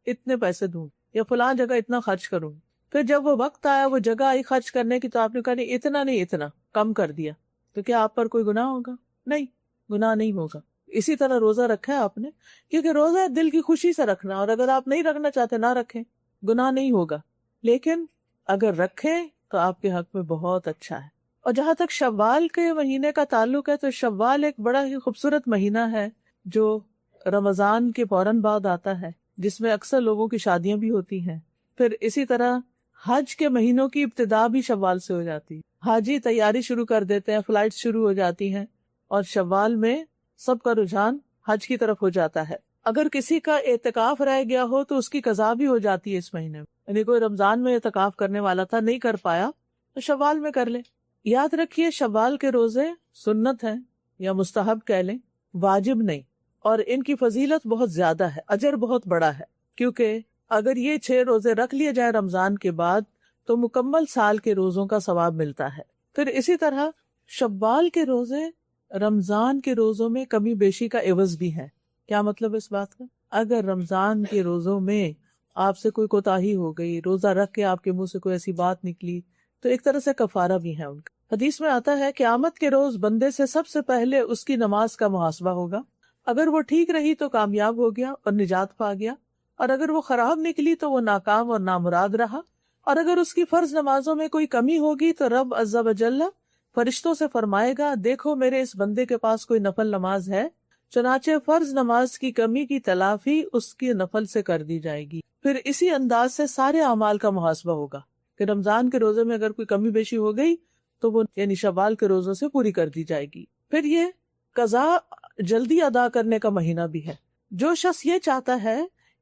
اتنے پیسے دوں یا فلاں جگہ اتنا خرچ کروں، پھر جب وہ وقت آیا وہ جگہ آئی خرچ کرنے کی تو آپ نے کہا نہیں اتنا نہیں، اتنا کم کر دیا، تو کیا آپ پر کوئی گناہ ہوگا؟ نہیں، گناہ نہیں ہوگا۔ اسی طرح روزہ رکھا ہے آپ نے، کیونکہ روزہ دل کی خوشی سے رکھنا، اور اگر آپ نہیں رکھنا چاہتے نہ رکھیں، گناہ نہیں ہوگا، لیکن اگر رکھیں تو آپ کے حق میں بہت اچھا ہے۔ اور جہاں تک شوال کے مہینے کا تعلق ہے تو شوال ایک بڑا ہی خوبصورت مہینہ ہے جو رمضان کے فوراً بعد آتا ہے، جس میں اکثر لوگوں کی شادیاں بھی ہوتی ہیں۔ پھر اسی طرح حج کے مہینوں کی ابتدا بھی شوال سے ہو جاتی ہے، حاجی تیاری شروع کر دیتے ہیں، فلائٹ شروع ہو جاتی ہیں، اور شوال میں سب کا رجحان حج کی طرف ہو جاتا ہے۔ اگر کسی کا اعتکاف رہ گیا ہو تو اس کی قضا بھی ہو جاتی ہے اس مہینے میں، یعنی کوئی رمضان میں اعتکاف کرنے والا تھا نہیں کر پایا تو شوال میں کر لے۔ یاد رکھیے شوال کے روزے سنت ہیں یا مستحب کہہ لیں، واجب نہیں، اور ان کی فضیلت بہت زیادہ ہے، اجر بہت بڑا ہے، کیونکہ اگر یہ 6 روزے رکھ لیے جائیں رمضان کے بعد تو مکمل سال کے روزوں کا ثواب ملتا ہے۔ پھر اسی طرح شوال کے روزے رمضان کے روزوں میں کمی بیشی کا عوض بھی ہے. کیا مطلب اس بات کا؟ اگر رمضان کے روزوں میں آپ سے کوئی کوتاہی ہو گئی، روزہ رکھ کے آپ کے منہ سے کوئی ایسی بات نکلی، تو ایک طرح سے کفارہ بھی ہے ان کا. حدیث میں آتا ہے قیامت کے روز بندے سے سب سے پہلے اس کی نماز کا محاسبہ ہوگا. اگر وہ ٹھیک رہی تو کامیاب ہو گیا اور نجات پا گیا، اور اگر وہ خراب نکلی تو وہ ناکام اور نامراد رہا. اور اگر اس کی فرض نمازوں میں کوئی کمی ہوگی تو رب عز و جل فرشتوں سے فرمائے گا، دیکھو میرے اس بندے کے پاس کوئی نفل نماز ہے. چنانچہ فرض نماز کی کمی کی تلافی اس کی نفل سے کر دی جائے گی. پھر اسی انداز سے سارے اعمال کا محاسبہ ہوگا کہ رمضان کے روزے میں اگر کوئی کمی بیشی ہو گئی تو وہ یعنی شوال کے روزوں سے پوری کر دی جائے گی. پھر یہ قضا جلدی ادا کرنے کا مہینہ بھی ہے. جو شخص یہ چاہتا ہے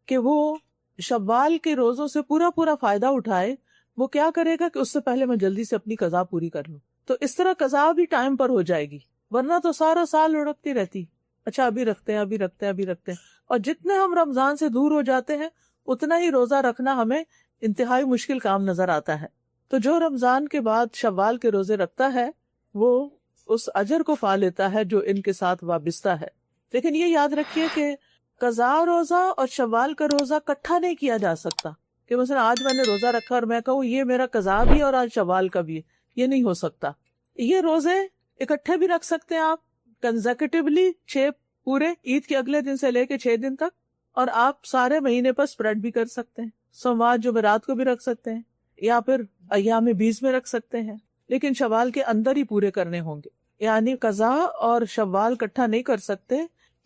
کہ وہ شوال کے روزوں سے پورا فائدہ اٹھائے، وہ کیا کرے گا کہ اس سے پہلے میں جلدی سے اپنی قضا پوری کر لوں. تو اس طرح قضا بھی ٹائم پر ہو جائے گی، ورنہ تو سارا سال لڑکتی رہتی. اچھا ابھی رکھتے ہیں. اور جتنے ہم رمضان سے دور ہو جاتے ہیں اتنا ہی روزہ رکھنا ہمیں انتہائی مشکل کام نظر آتا ہے. تو جو رمضان کے بعد شوال کے روزے رکھتا ہے وہ اس اجر کو پا لیتا ہے جو ان کے ساتھ وابستہ ہے. لیکن یہ یاد رکھیے کہ قضا روزہ اور شوال کا روزہ اکٹھا نہیں کیا جا سکتا کہ مثلا آج میں نے روزہ رکھا اور میں کہوں یہ میرا قضا بھی اور آج شوال کا بھی ہے. یہ نہیں ہو سکتا. یہ روزے اکٹھے بھی رکھ سکتے ہیں آپ کنزیکٹیولی 6 پورے عید کے اگلے دن سے لے کے 6 دن تک، اور آپ سارے مہینے پر سپریڈ بھی کر سکتے ہیں. سوموار جمعرات کو بھی رکھ سکتے ہیں یا پھر ایام 20 میں رکھ سکتے ہیں، لیکن شوال کے اندر ہی پورے کرنے ہوں گے. یعنی قضا اور شوال اکٹھا نہیں کر سکتے،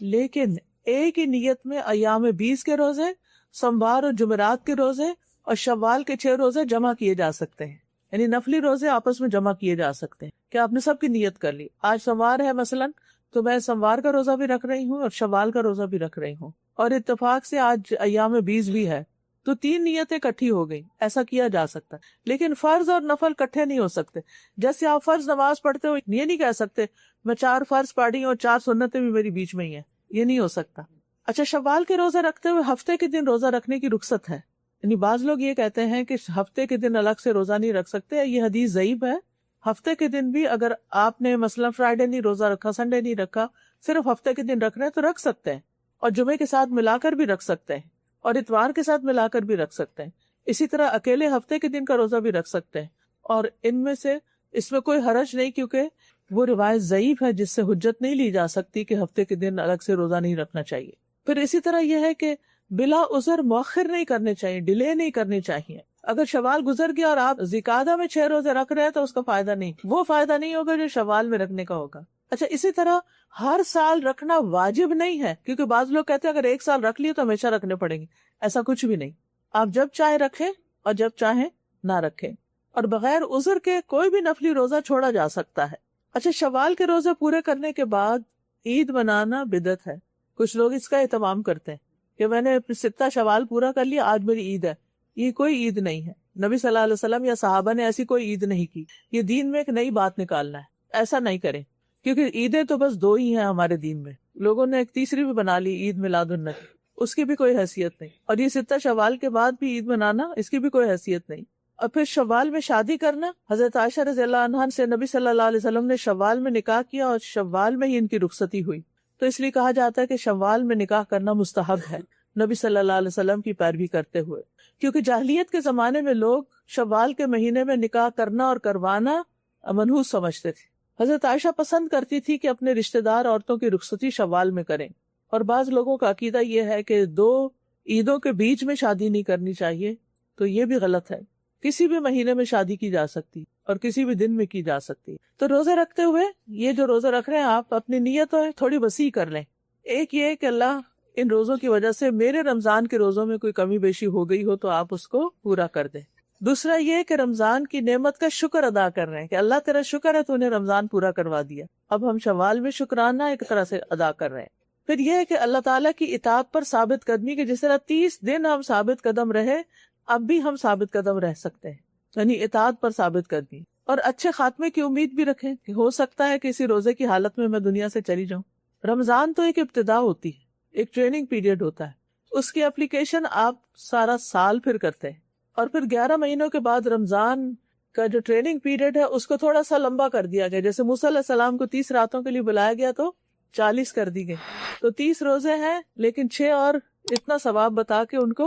لیکن ایک ہی نیت میں ایام 20 کے روزے، سوموار اور جمعرات کے روزے اور شوال کے 6 روزے جمع کیے جا سکتے ہیں. یعنی نفلی روزے آپس میں جمع کیے جا سکتے ہیں کہ آپ نے سب کی نیت کر لی. آج سوموار ہے مثلا تو میں سوموار کا روزہ بھی رکھ رہی ہوں اور شوال کا روزہ بھی رکھ رہی ہوں، اور اتفاق سے آج ایام 20 بھی ہے تو 3 نیتیں اکٹھی ہو گئی. ایسا کیا جا سکتا ہے، لیکن فرض اور نفل اکٹھے نہیں ہو سکتے. جیسے آپ فرض نماز پڑھتے ہو یہ نہیں کہہ سکتے میں 4 فرض پڑھی اور 4 سنتیں بھی میری بیچ میں ہی ہیں، یہ نہیں ہو سکتا. اچھا شوال کے روزہ رکھتے ہوئے ہفتے کے دن روزہ رکھنے کی رخصت ہے. یعنی بعض لوگ یہ کہتے ہیں کہ ہفتے کے دن الگ سے روزہ نہیں رکھ سکتے، یہ حدیث ضعیف ہے. ہفتے کے دن بھی اگر آپ نے مثلا فرائیڈے نہیں روزہ رکھا، سنڈے نہیں رکھا، صرف ہفتے کے دن رکھ رہے ہیں تو رکھ سکتے ہیں، اور جمعے کے ساتھ ملا کر بھی رکھ سکتے ہیں، اور اتوار کے ساتھ ملا کر بھی رکھ سکتے ہیں. اسی طرح اکیلے ہفتے کے دن کا روزہ بھی رکھ سکتے ہیں، اور اس میں کوئی حرج نہیں، کیونکہ وہ روایت ضعیف ہے جس سے حجت نہیں لی جا سکتی کہ ہفتے کے دن الگ سے روزہ نہیں رکھنا چاہیے. پھر اسی طرح یہ ہے کہ بلا عذر مؤخر نہیں کرنے چاہیے، ڈیلے نہیں کرنی چاہیے. اگر شوال گزر گیا اور آپ ذیقعدہ میں 6 روزے رکھ رہے ہیں تو اس کا فائدہ نہیں، وہ فائدہ نہیں ہوگا جو شوال میں رکھنے کا ہوگا. اچھا اسی طرح ہر سال رکھنا واجب نہیں ہے، کیونکہ بعض لوگ کہتے ہیں اگر 1 سال رکھ لیے تو ہمیشہ رکھنے پڑیں گے. ایسا کچھ بھی نہیں، آپ جب چاہیں رکھیں اور جب چاہیں نہ رکھیں، اور بغیر عذر کے کوئی بھی نفلی روزہ چھوڑا جا سکتا ہے. اچھا شوال کے روزے پورے کرنے کے بعد عید منانا بدعت ہے. کچھ لوگ اس کا اہتمام کرتے ہیں کہ میں نے 7 شوال پورا کر لیا، آج میری عید ہے. یہ کوئی عید نہیں ہے. نبی صلی اللہ علیہ وسلم یا صحابہ نے ایسی کوئی عید نہیں کی. یہ دین میں ایک نئی بات نکالنا ہے، ایسا نہیں کریں، کیونکہ عیدیں تو بس 2 ہی ہیں ہمارے دین میں. لوگوں نے ایک تیسری بھی بنا لی، عید میلاد النبی، اس کی بھی کوئی حیثیت نہیں. اور یہ 7 شوال کے بعد بھی عید منانا، اس کی بھی کوئی حیثیت نہیں. اور پھر شوال میں شادی کرنا، حضرت عائشہ رضی اللہ عنہا سے نبی صلی اللہ علیہ وسلم نے شوال میں نکاح کیا اور شوال میں ہی ان کی رخصتی ہوئی. تو اس لیے کہا جاتا ہے کہ شوال میں نکاح کرنا مستحب ہے نبی صلی اللہ علیہ وسلم کی پیروی کرتے ہوئے، کیونکہ جاہلیت کے زمانے میں لوگ شوال کے مہینے میں نکاح کرنا اور کروانا منحوس سمجھتے تھے. حضرت عائشہ پسند کرتی تھی کہ اپنے رشتہ دار عورتوں کی رخصتی شوال میں کریں. اور بعض لوگوں کا عقیدہ یہ ہے کہ 2 عیدوں کے بیچ میں شادی نہیں کرنی چاہیے، تو یہ بھی غلط ہے. کسی بھی مہینے میں شادی کی جا سکتی اور کسی بھی دن میں کی جا سکتی. تو روزے رکھتے ہوئے یہ جو روزے رکھ رہے ہیں آپ اپنی نیتیں تھوڑی وسیع کر لیں. ایک یہ کہ اللہ ان روزوں کی وجہ سے میرے رمضان کے روزوں میں کوئی کمی بیشی ہو گئی ہو تو آپ اس کو پورا کر دیں. دوسرا یہ کہ رمضان کی نعمت کا شکر ادا کر رہے ہیں کہ اللہ تیرا شکر ہے تو نے رمضان پورا کروا دیا، اب ہم شوال میں شکرانہ ایک طرح سے ادا کر رہے ہیں. پھر یہ ہے کہ اللہ تعالیٰ کی اطاعت پر ثابت قدمی، کہ جس طرح 30 دن ہم ثابت قدم رہے اب بھی ہم ثابت قدم رہ سکتے ہیں، یعنی اطاعت پر ثابت قدمی. اور اچھے خاتمے کی امید بھی رکھیں کہ ہو سکتا ہے کہ اسی روزے کی حالت میں دنیا سے چلی جاؤں. رمضان تو ایک ابتدا ہوتی ہے، ایک ٹریننگ پیریڈ ہوتا ہے، اس کی اپلیکیشن آپ سارا سال پھر کرتے ہیں، اور پھر 11 مہینوں کے بعد رمضان کا جو ٹریننگ پیریڈ ہے اس کو تھوڑا سا لمبا کر دیا گیا. جیسے موسیٰ علیہ السلام کو 30 راتوں کے لیے بلایا گیا تو 40 کر دی گئی. تو 30 روزے ہیں لیکن 6 اور اتنا ثواب بتا کے ان کو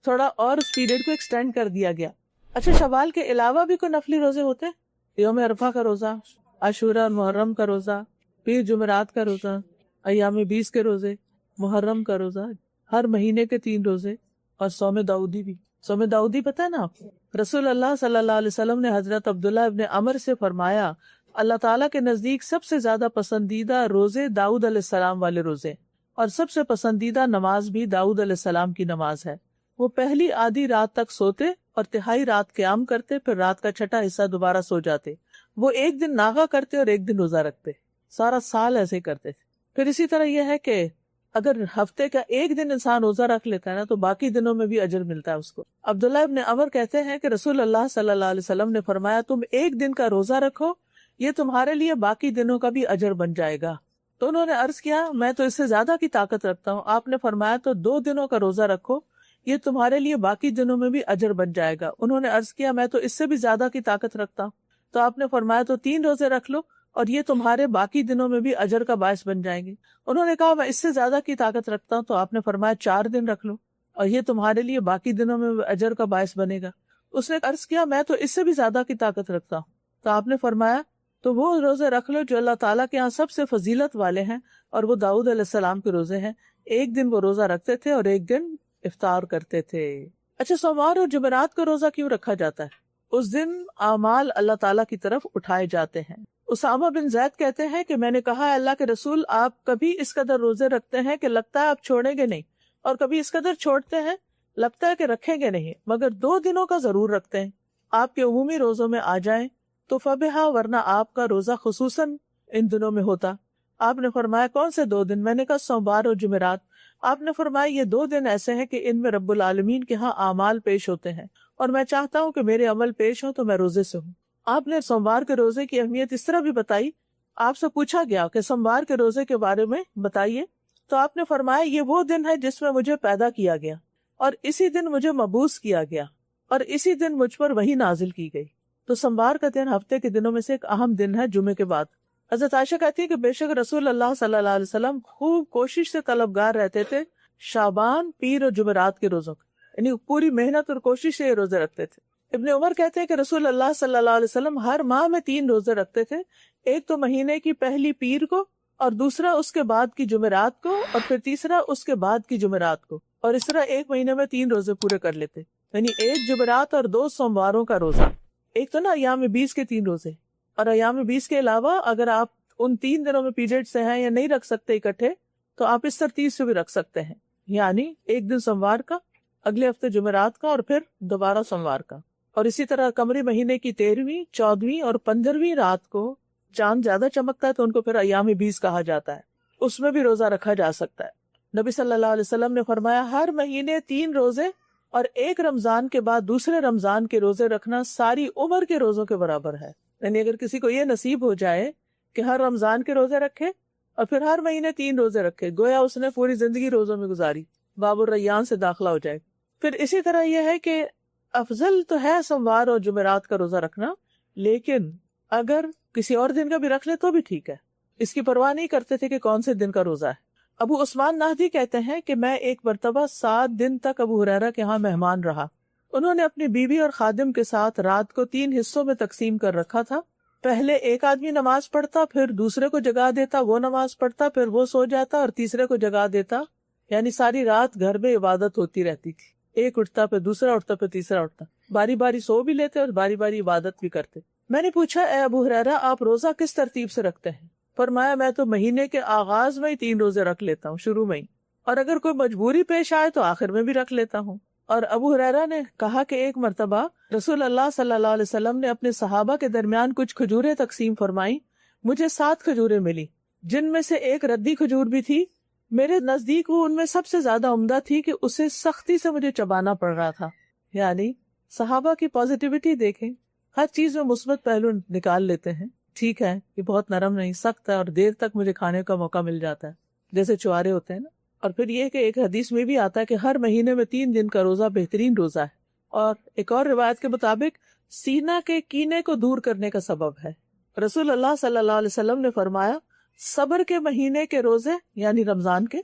تھوڑا اور اس پیریڈ کو ایکسٹینڈ کر دیا گیا. اچھا، شوال کے علاوہ بھی کوئی نفلی روزے ہوتے ہیں؟ یوم عرفہ کا روزہ، عاشورہ اور محرم کا روزہ، پیر جمعرات کا روزہ، ایام 20 کے روزے، محرم کا روزہ، ہر مہینے کے 3 روزے، اور صوم داؤدی بھی. صوم داؤدی پتہ ہے نا آپ کو؟ رسول اللہ صلی اللہ علیہ وسلم نے حضرت عبداللہ ابن عمر سے فرمایا اللہ تعالیٰ کے نزدیک سب سے زیادہ پسندیدہ روزے داؤد علیہ السلام والے روزے، اور سب سے پسندیدہ نماز بھی داؤد علیہ السلام کی نماز ہے. وہ پہلی آدھی رات تک سوتے اور تہائی رات قیام کرتے، پھر رات کا چھٹا حصہ دوبارہ سو جاتے. وہ ایک دن ناغہ کرتے اور ایک دن روزہ رکھتے، سارا سال ایسے ہی کرتے تھے. پھر اسی طرح یہ ہے کہ اگر ہفتے کا ایک دن انسان روزہ رکھ لیتا ہے نا تو باقی دنوں میں بھی اجر ملتا ہے اس کو. عبداللہ ابن عمر کہتے ہیں کہ رسول اللہ صلی اللہ علیہ وسلم نے فرمایا تم ایک دن کا روزہ رکھو، یہ تمہارے لیے باقی دنوں کا بھی اجر بن جائے گا. تو انہوں نے عرض کیا میں تو اس سے زیادہ کی طاقت رکھتا ہوں. آپ نے فرمایا تو 2 دنوں کا روزہ رکھو، یہ تمہارے لیے باقی دنوں میں بھی اجر بن جائے گا. انہوں نے عرض کیا میں تو اس سے بھی زیادہ کی طاقت رکھتا ہوں. تو آپ نے فرمایا تو 3 روزے رکھ لو اور یہ تمہارے باقی دنوں میں بھی اجر کا باعث بن جائیں گے. انہوں نے کہا میں اس سے زیادہ کی طاقت رکھتا ہوں. تو آپ نے فرمایا 4 دن رکھ لو اور یہ تمہارے لیے باقی دنوں میں اجر کا باعث بنے گا. اس نے عرض کیا میں تو اس سے بھی زیادہ کی طاقت رکھتا ہوں. تو آپ نے فرمایا تو وہ روزے رکھ لو جو اللہ تعالیٰ کے ہاں سب سے فضیلت والے ہیں، اور وہ داؤد علیہ السلام کے روزے ہیں. ایک دن وہ روزہ رکھتے تھے اور ایک دن افطار کرتے تھے. اچھا، سوموار اور جمعرات کا روزہ کیوں رکھا جاتا ہے؟ اس دن اعمال اللہ تعالیٰ کی طرف اٹھائے جاتے ہیں. اسامہ بن زید کہتے ہیں کہ میں نے کہا ہے اللہ کے رسول آپ کبھی اس قدر روزے رکھتے ہیں کہ لگتا ہے آپ چھوڑیں گے نہیں، اور کبھی اس قدر چھوڑتے ہیں لگتا ہے کہ رکھیں گے نہیں، مگر 2 دنوں کا ضرور رکھتے ہیں. آپ کے عمومی روزوں میں آ جائیں تو فبہا، ورنہ آپ کا روزہ خصوصاً ان دنوں میں ہوتا. آپ نے فرمایا کون سے 2 دن؟ میں نے کہا سوموار اور جمعرات. آپ نے فرمایا یہ 2 دن ایسے ہیں کہ ان میں رب العالمین کے ہاں اعمال پیش ہوتے ہیں، اور میں چاہتا ہوں کہ میرے عمل پیش ہوں تو میں روزے سے ہوں. آپ نے سوموار کے روزے کی اہمیت اس طرح بھی بتائی. آپ سے پوچھا گیا کہ سوموار کے روزے کے بارے میں بتائیے، تو آپ نے فرمایا یہ وہ دن ہے جس میں مجھے پیدا کیا گیا، اور اسی دن مجھے مبعوث کیا گیا، اور اسی دن مجھ پر وحی نازل کی گئی. تو سوموار کا دن ہفتے کے دنوں میں سے ایک اہم دن ہے جمعے کے بعد. حضرت عائشہ کہتی ہے کہ بے شک رسول اللہ صلی اللہ علیہ وسلم خوب کوشش سے طلبگار رہتے تھے شعبان، پیر اور جمعرات کے روزوں کا، یعنی پوری محنت اور کوشش سے یہ روزے رکھتے تھے. ابن عمر کہتے ہیں کہ رسول اللہ صلی اللہ علیہ وسلم ہر ماہ میں 3 روزے رکھتے تھے، ایک تو مہینے کی پہلی پیر کو، اور دوسرا اس کے بعد کی جمعرات کو، اور پھر تیسرا اس کے بعد کی جمعرات کو. اور اس طرح ایک مہینے میں 3 روزے پورے کر لیتے، یعنی 1 جمعرات اور 2 سومواروں کا روزہ. ایک تو نا ایام 20 کے 3 روزے، اور ایام 20 کے علاوہ اگر آپ ان 3 دنوں میں پیریڈ سے ہیں یا نہیں رکھ سکتے اکٹھے تو آپ اس ترتیب سے بھی رکھ سکتے ہیں، یعنی ایک دن سوموار کا، اگلے ہفتے جمعرات کا، اور پھر دوبارہ سوموار کا. اور اسی طرح قمری مہینے کی 13ویں، 14ویں اور 15ویں رات کو چاند زیادہ چمکتا ہے تو ان کو پھر ایام 20 کہا جاتا ہے، اس میں بھی روزہ رکھا جا سکتا ہے. نبی صلی اللہ علیہ وسلم نے فرمایا ہر مہینے 3 روزے اور ایک رمضان کے بعد دوسرے رمضان کے روزے رکھنا ساری عمر کے روزوں کے برابر ہے. یعنی اگر کسی کو یہ نصیب ہو جائے کہ ہر رمضان کے روزے رکھے اور پھر ہر مہینے 3 روزے رکھے، گویا اس نے پوری زندگی روزوں میں گزاری، باب الریان سے داخلہ ہو جائے. پھر اسی طرح یہ ہے کہ افضل تو ہے سوموار اور جمعرات کا روزہ رکھنا، لیکن اگر کسی اور دن کا بھی رکھ لے تو بھی ٹھیک ہے. اس کی پرواہ نہیں کرتے تھے کہ کون سے دن کا روزہ ہے. ابو عثمان نہدی کہتے ہیں کہ میں ایک مرتبہ 7 دن تک ابو ہریرہ کے ہاں مہمان رہا. انہوں نے اپنی بیوی اور خادم کے ساتھ رات کو 3 حصوں میں تقسیم کر رکھا تھا. پہلے ایک آدمی نماز پڑھتا، پھر دوسرے کو جگا دیتا، وہ نماز پڑھتا، پھر وہ سو جاتا اور تیسرے کو جگا دیتا. یعنی ساری رات گھر میں عبادت ہوتی رہتی تھی، ایک اٹھتا پھر دوسرا اٹھتا پھر تیسرا اٹھتا، باری باری سو بھی لیتے اور باری باری عبادت بھی کرتے. میں نے پوچھا اے ابو ہریرہ آپ روزہ کس ترتیب سے رکھتے ہیں؟ فرمایا میں تو مہینے کے آغاز میں ہی 3 روزے رکھ لیتا ہوں، شروع میں ہی، اور اگر کوئی مجبوری پیش آئے تو آخر میں بھی رکھ لیتا ہوں. اور ابو ہریرہ نے کہا کہ ایک مرتبہ رسول اللہ صلی اللہ علیہ وسلم نے اپنے صحابہ کے درمیان کچھ کھجوریں تقسیم فرمائیں. مجھے 7 کھجوریں ملی، جن میں سے ایک ردی کھجور بھی تھی. میرے نزدیک وہ ان میں سب سے زیادہ عمدہ تھی کہ اسے سختی سے مجھے چبانا پڑ رہا تھا. یعنی صحابہ کی پازیٹیوٹی دیکھیں، ہر چیز میں مثبت پہلو نکال لیتے ہیں. ٹھیک ہے یہ بہت نرم نہیں، سخت ہے اور دیر تک مجھے کھانے کا موقع مل جاتا ہے، جیسے چوارے ہوتے ہیں نا. اور پھر یہ کہ ایک حدیث میں بھی آتا ہے کہ ہر مہینے میں 3 دن کا روزہ بہترین روزہ ہے. اور ایک اور روایت کے مطابق سینہ کے کینے کو دور کرنے کا سبب ہے۔ رسول اللہ صلی اللہ علیہ وسلم نے فرمایا صبر کے مہینے کے روزے یعنی رمضان کے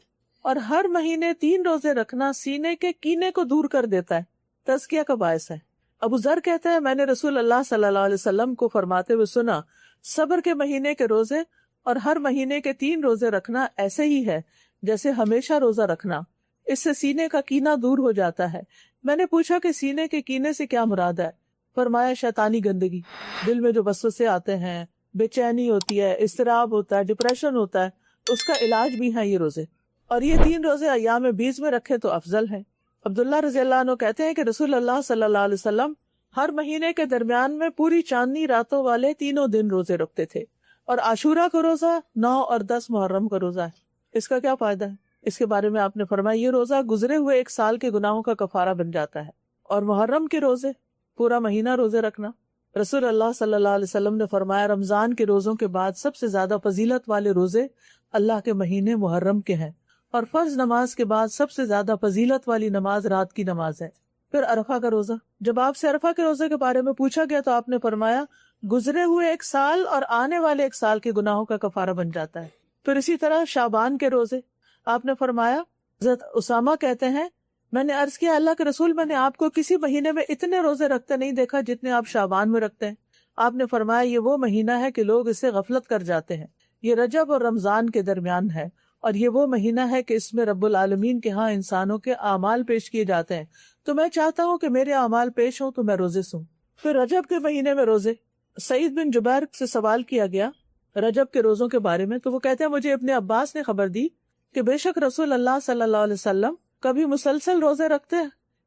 اور ہر مہینے 3 روزے رکھنا سینے کے کینے کو دور کر دیتا ہے، تزکیہ کا باعث ہے۔ ابو ذر کہتے ہیں میں نے رسول اللہ صلی اللہ علیہ وسلم کو فرماتے ہوئے سنا صبر کے مہینے کے روزے اور ہر مہینے کے 3 روزے رکھنا ایسے ہی ہے جیسے ہمیشہ روزہ رکھنا، اس سے سینے کا کینہ دور ہو جاتا ہے۔ میں نے پوچھا کہ سینے کے کینے سے کیا مراد ہے؟ فرمایا شیطانی گندگی، دل میں جو وسوسے آتے ہیں، بے چینی ہوتی ہے، اضطراب ہوتا ہے، ڈپریشن ہوتا ہے، اس کا علاج بھی ہے یہ روزے، اور یہ 3 روزے ایام بیز میں رکھے تو افضل ہے۔ عبداللہ رضی اللہ عنہ کہتے ہیں کہ رسول اللہ صلی اللہ علیہ وسلم ہر مہینے کے درمیان میں پوری چاندنی راتوں والے 3 دن روزے رکھتے تھے، اور عاشورہ کا روزہ 9 اور 10 محرم کا روزہ ہے۔ اس کا کیا فائدہ ہے؟ اس کے بارے میں آپ نے فرمایا یہ روزہ گزرے ہوئے 1 سال کے گناہوں کا کفارہ بن جاتا ہے، اور محرم کے روزے پورا مہینہ روزے رکھنا۔ رسول اللہ صلی اللہ علیہ وسلم نے فرمایا رمضان کے روزوں کے بعد سب سے زیادہ فضیلت والے روزے اللہ کے مہینے محرم کے ہیں، اور فرض نماز کے بعد سب سے زیادہ فضیلت والی نماز رات کی نماز ہے۔ پھر عرفہ کا روزہ، جب آپ سے عرفہ کے روزے کے بارے میں پوچھا گیا تو آپ نے فرمایا گزرے ہوئے 1 سال اور آنے والے 1 سال کے گناہوں کا کفارہ بن جاتا ہے۔ پھر اسی طرح شعبان کے روزے، آپ نے فرمایا، حضرت اسامہ کہتے ہیں میں نے عرض کیا اللہ کے رسول میں نے آپ کو کسی مہینے میں اتنے روزے رکھتے نہیں دیکھا جتنے آپ شعبان میں رکھتے ہیں۔ آپ نے فرمایا یہ وہ مہینہ ہے کہ لوگ اس سے غفلت کر جاتے ہیں، یہ رجب اور رمضان کے درمیان ہے، اور یہ وہ مہینہ ہے کہ اس میں رب العالمین کے ہاں انسانوں کے اعمال پیش کیے جاتے ہیں، تو میں چاہتا ہوں کہ میرے اعمال پیش ہوں تو میں روزے سوں۔ پھر رجب کے مہینے میں روزے، سعید بن جبیر سے سوال کیا گیا رجب کے روزوں کے بارے میں، تو وہ کہتے ہیں مجھے ابن عباس نے خبر دی کہ بے شک رسول اللہ صلی اللہ علیہ وسلم کبھی مسلسل روزے رکھتے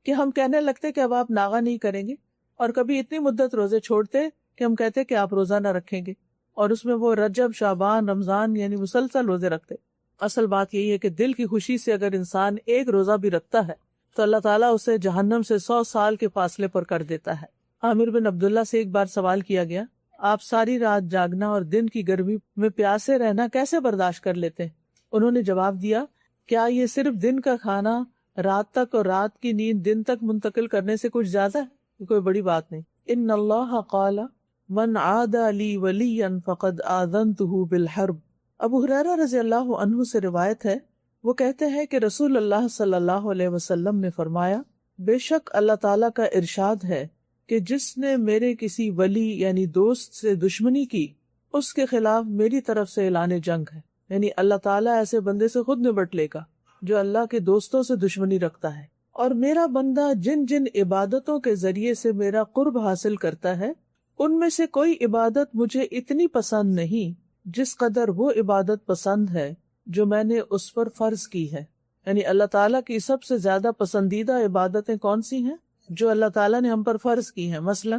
کہ ہم کہنے لگتے کہ اب آپ ناغہ نہیں کریں گے، اور کبھی اتنی مدت روزے چھوڑتے کہ ہم کہتے کہ آپ روزہ نہ رکھیں گے، اور اس میں وہ رجب، شعبان، رمضان یعنی مسلسل روزے رکھتے۔ اصل بات یہی ہے کہ دل کی خوشی سے اگر انسان ایک روزہ بھی رکھتا ہے تو اللہ تعالیٰ اسے جہنم سے 100 سال کے فاصلے پر کر دیتا ہے۔ عامر بن عبداللہ سے ایک بار سوال کیا گیا آپ ساری رات جاگنا اور دن کی گرمی میں پیاسے رہنا کیسے برداشت کر لیتے ہیں؟ انہوں نے جواب دیا کیا یہ صرف دن کا کھانا رات تک اور رات کی نیند دن تک منتقل کرنے سے کچھ زیادہ ہے؟ کوئی بڑی بات نہیں۔ ان اللہ قال من عاد لی ولیا فقد آذنته بالحرب۔ ابو ہریرہ رضی اللہ عنہ سے روایت ہے، وہ کہتے ہیں کہ رسول اللہ صلی اللہ علیہ وسلم نے فرمایا بے شک اللہ تعالیٰ کا ارشاد ہے کہ جس نے میرے کسی ولی یعنی دوست سے دشمنی کی اس کے خلاف میری طرف سے اعلان جنگ ہے، یعنی اللہ تعالیٰ ایسے بندے سے خود نبٹ لے گا جو اللہ کے دوستوں سے دشمنی رکھتا ہے، اور میرا بندہ جن جن عبادتوں کے ذریعے سے میرا قرب حاصل کرتا ہے ان میں سے کوئی عبادت مجھے اتنی پسند نہیں جس قدر وہ عبادت پسند ہے جو میں نے اس پر فرض کی ہے۔ یعنی اللہ تعالیٰ کی سب سے زیادہ پسندیدہ عبادتیں کون سی ہیں؟ جو اللہ تعالیٰ نے ہم پر فرض کی ہیں، مثلا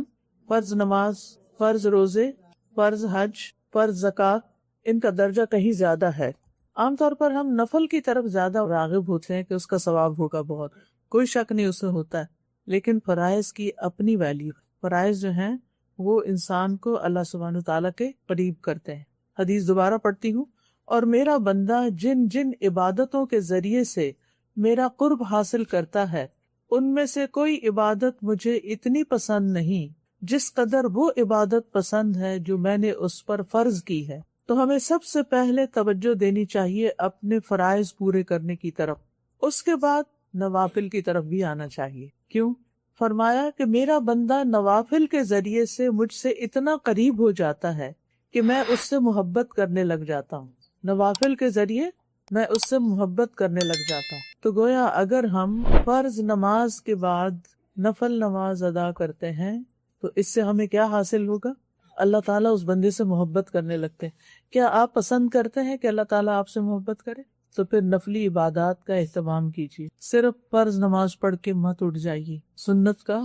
فرض نماز، فرض روزے، فرض حج، فرض زکوٰۃ، ان کا درجہ کہیں زیادہ ہے۔ عام طور پر ہم نفل کی طرف زیادہ راغب ہوتے ہیں کہ اس کا ثواب ہوگا بہت، کوئی شک نہیں اس میں ہوتا ہے، لیکن فرائض کی اپنی ویلیو، فرائض جو ہیں وہ انسان کو اللہ سبحانہ تعالیٰ کے قریب کرتے ہیں۔ حدیث دوبارہ پڑھتی ہوں، اور میرا بندہ جن جن عبادتوں کے ذریعے سے میرا قرب حاصل کرتا ہے ان میں سے کوئی عبادت مجھے اتنی پسند نہیں جس قدر وہ عبادت پسند ہے جو میں نے اس پر فرض کی ہے۔ تو ہمیں سب سے پہلے توجہ دینی چاہیے اپنے فرائض پورے کرنے کی طرف، اس کے بعد نوافل کی طرف بھی آنا چاہیے۔ کیوں؟ فرمایا کہ میرا بندہ نوافل کے ذریعے سے مجھ سے اتنا قریب ہو جاتا ہے کہ میں اس سے محبت کرنے لگ جاتا ہوں، نوافل کے ذریعے میں اس سے محبت کرنے لگ جاتا ہوں۔ تو گویا اگر ہم فرض نماز کے بعد نفل نماز ادا کرتے ہیں تو اس سے ہمیں کیا حاصل ہوگا؟ اللہ تعالیٰ اس بندے سے محبت کرنے لگتے ہیں۔ کیا آپ پسند کرتے ہیں کہ اللہ تعالیٰ آپ سے محبت کرے؟ تو پھر نفلی عبادات کا اہتمام کیجیے، صرف فرض نماز پڑھ کے مت اٹھ جائیے، سنت کا،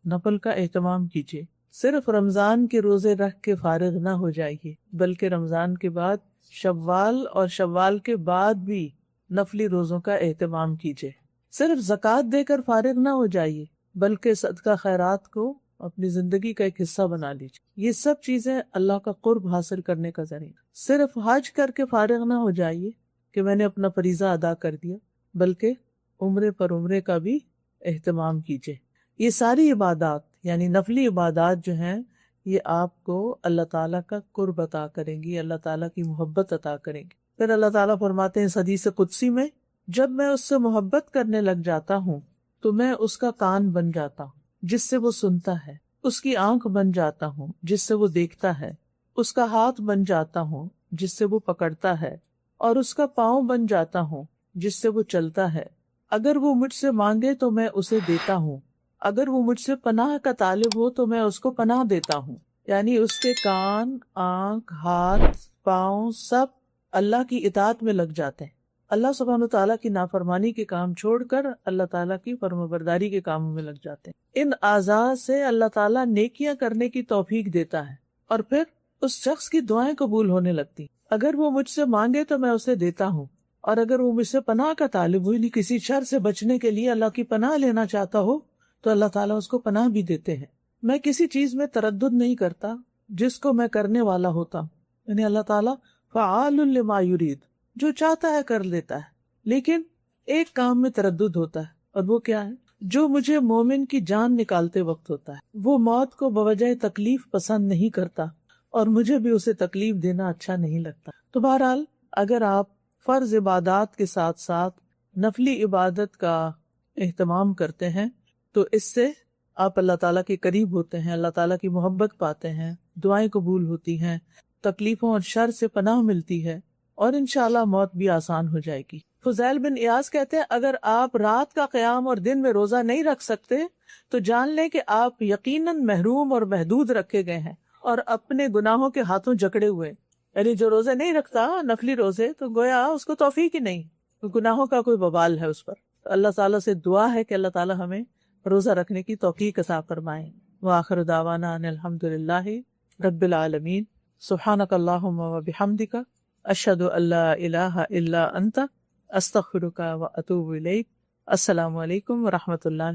نفل کا اہتمام کیجیے۔ صرف رمضان کے روزے رکھ کے فارغ نہ ہو جائیے، بلکہ رمضان کے بعد شوال اور شوال کے بعد بھی نفلی روزوں کا اہتمام کیجیے۔ صرف زکوٰۃ دے کر فارغ نہ ہو جائیے، بلکہ صدقہ خیرات کو اپنی زندگی کا ایک حصہ بنا لیجیے۔ یہ سب چیزیں اللہ کا قرب حاصل کرنے کا ذریعہ۔ صرف حج کر کے فارغ نہ ہو جائیے کہ میں نے اپنا فریضہ ادا کر دیا، بلکہ عمرے پر عمرے کا بھی اہتمام کیجیے۔ یہ ساری عبادات، یعنی نفلی عبادات جو ہیں یہ آپ کو اللہ تعالیٰ کا قرب عطا کریں گی، اللہ تعالیٰ کی محبت عطا کریں گی۔ پھر اللہ تعالیٰ فرماتے ہیں اس حدیث قدسی میں، جب میں اس سے محبت کرنے لگ جاتا ہوں تو میں اس کا کان بن جاتا ہوں جس سے وہ سنتا ہے، اس کی آنکھ بن جاتا ہوں جس سے وہ دیکھتا ہے، اس کا ہاتھ بن جاتا ہوں جس سے وہ پکڑتا ہے، اور اس کا پاؤں بن جاتا ہوں جس سے وہ چلتا ہے۔ اگر وہ مجھ سے مانگے تو میں اسے دیتا ہوں، اگر وہ مجھ سے پناہ کا طالب ہو تو میں اس کو پناہ دیتا ہوں۔ یعنی اس کے کان، آنکھ، ہاتھ، پاؤں سب اللہ کی اطاعت میں لگ جاتے ہیں، اللہ سبحانہ تعالیٰ کی نافرمانی کے کام چھوڑ کر اللہ تعالیٰ کی فرمانبرداری کے کاموں میں لگ جاتے ہیں۔ ان اعضاء سے اللہ تعالیٰ نیکیاں کرنے کی توفیق دیتا ہے اور پھر اس شخص کی دعائیں قبول ہونے لگتی۔ اگر وہ مجھ سے مانگے تو میں اسے دیتا ہوں، اور اگر وہ مجھ سے پناہ کا طالب ہو، یعنی کسی شر سے بچنے کے لیے اللہ کی پناہ لینا چاہتا ہو، تو اللہ تعالیٰ اس کو پناہ بھی دیتے ہیں۔ میں کسی چیز میں تردد نہیں کرتا جس کو میں کرنے والا ہوتا ہوں، یعنی اللہ تعالیٰ فعال لما یرید، جو چاہتا ہے کر لیتا ہے، لیکن ایک کام میں تردد ہوتا ہے، اور وہ کیا ہے؟ جو مجھے مومن کی جان نکالتے وقت ہوتا ہے۔ وہ موت کو بوجہ تکلیف پسند نہیں کرتا، اور مجھے بھی اسے تکلیف دینا اچھا نہیں لگتا۔ تو بہرحال اگر آپ فرض عبادات کے ساتھ ساتھ نفلی عبادت کا اہتمام کرتے ہیں تو اس سے آپ اللہ تعالیٰ کے قریب ہوتے ہیں، اللہ تعالیٰ کی محبت پاتے ہیں، دعائیں قبول ہوتی ہیں، تکلیفوں اور شر سے پناہ ملتی ہے، اور انشاءاللہ موت بھی آسان ہو جائے گی۔ فضیل بن ایاز کہتے ہیں اگر آپ رات کا قیام اور دن میں روزہ نہیں رکھ سکتے تو جان لیں کہ آپ یقیناً محروم اور محدود رکھے گئے ہیں اور اپنے گناہوں کے ہاتھوں جکڑے ہوئے۔ یعنی جو روزے نہیں رکھتا نفلی روزے، تو گویا اس کو توفیق ہی نہیں، گناہوں کا کوئی وبال ہے اس پر۔ اللہ تعالیٰ سے دعا ہے کہ اللہ تعالیٰ ہمیں روزہ رکھنے کی توفیق عطا فرمائیں۔ وآخر دعوانا ان الحمد للہ رب العالمین۔ سبحانک اللہم وبحمدک، اشہد ان لا الہ الا انت، استغفرک واتوب الیک۔ السلام علیکم ورحمۃ اللہ۔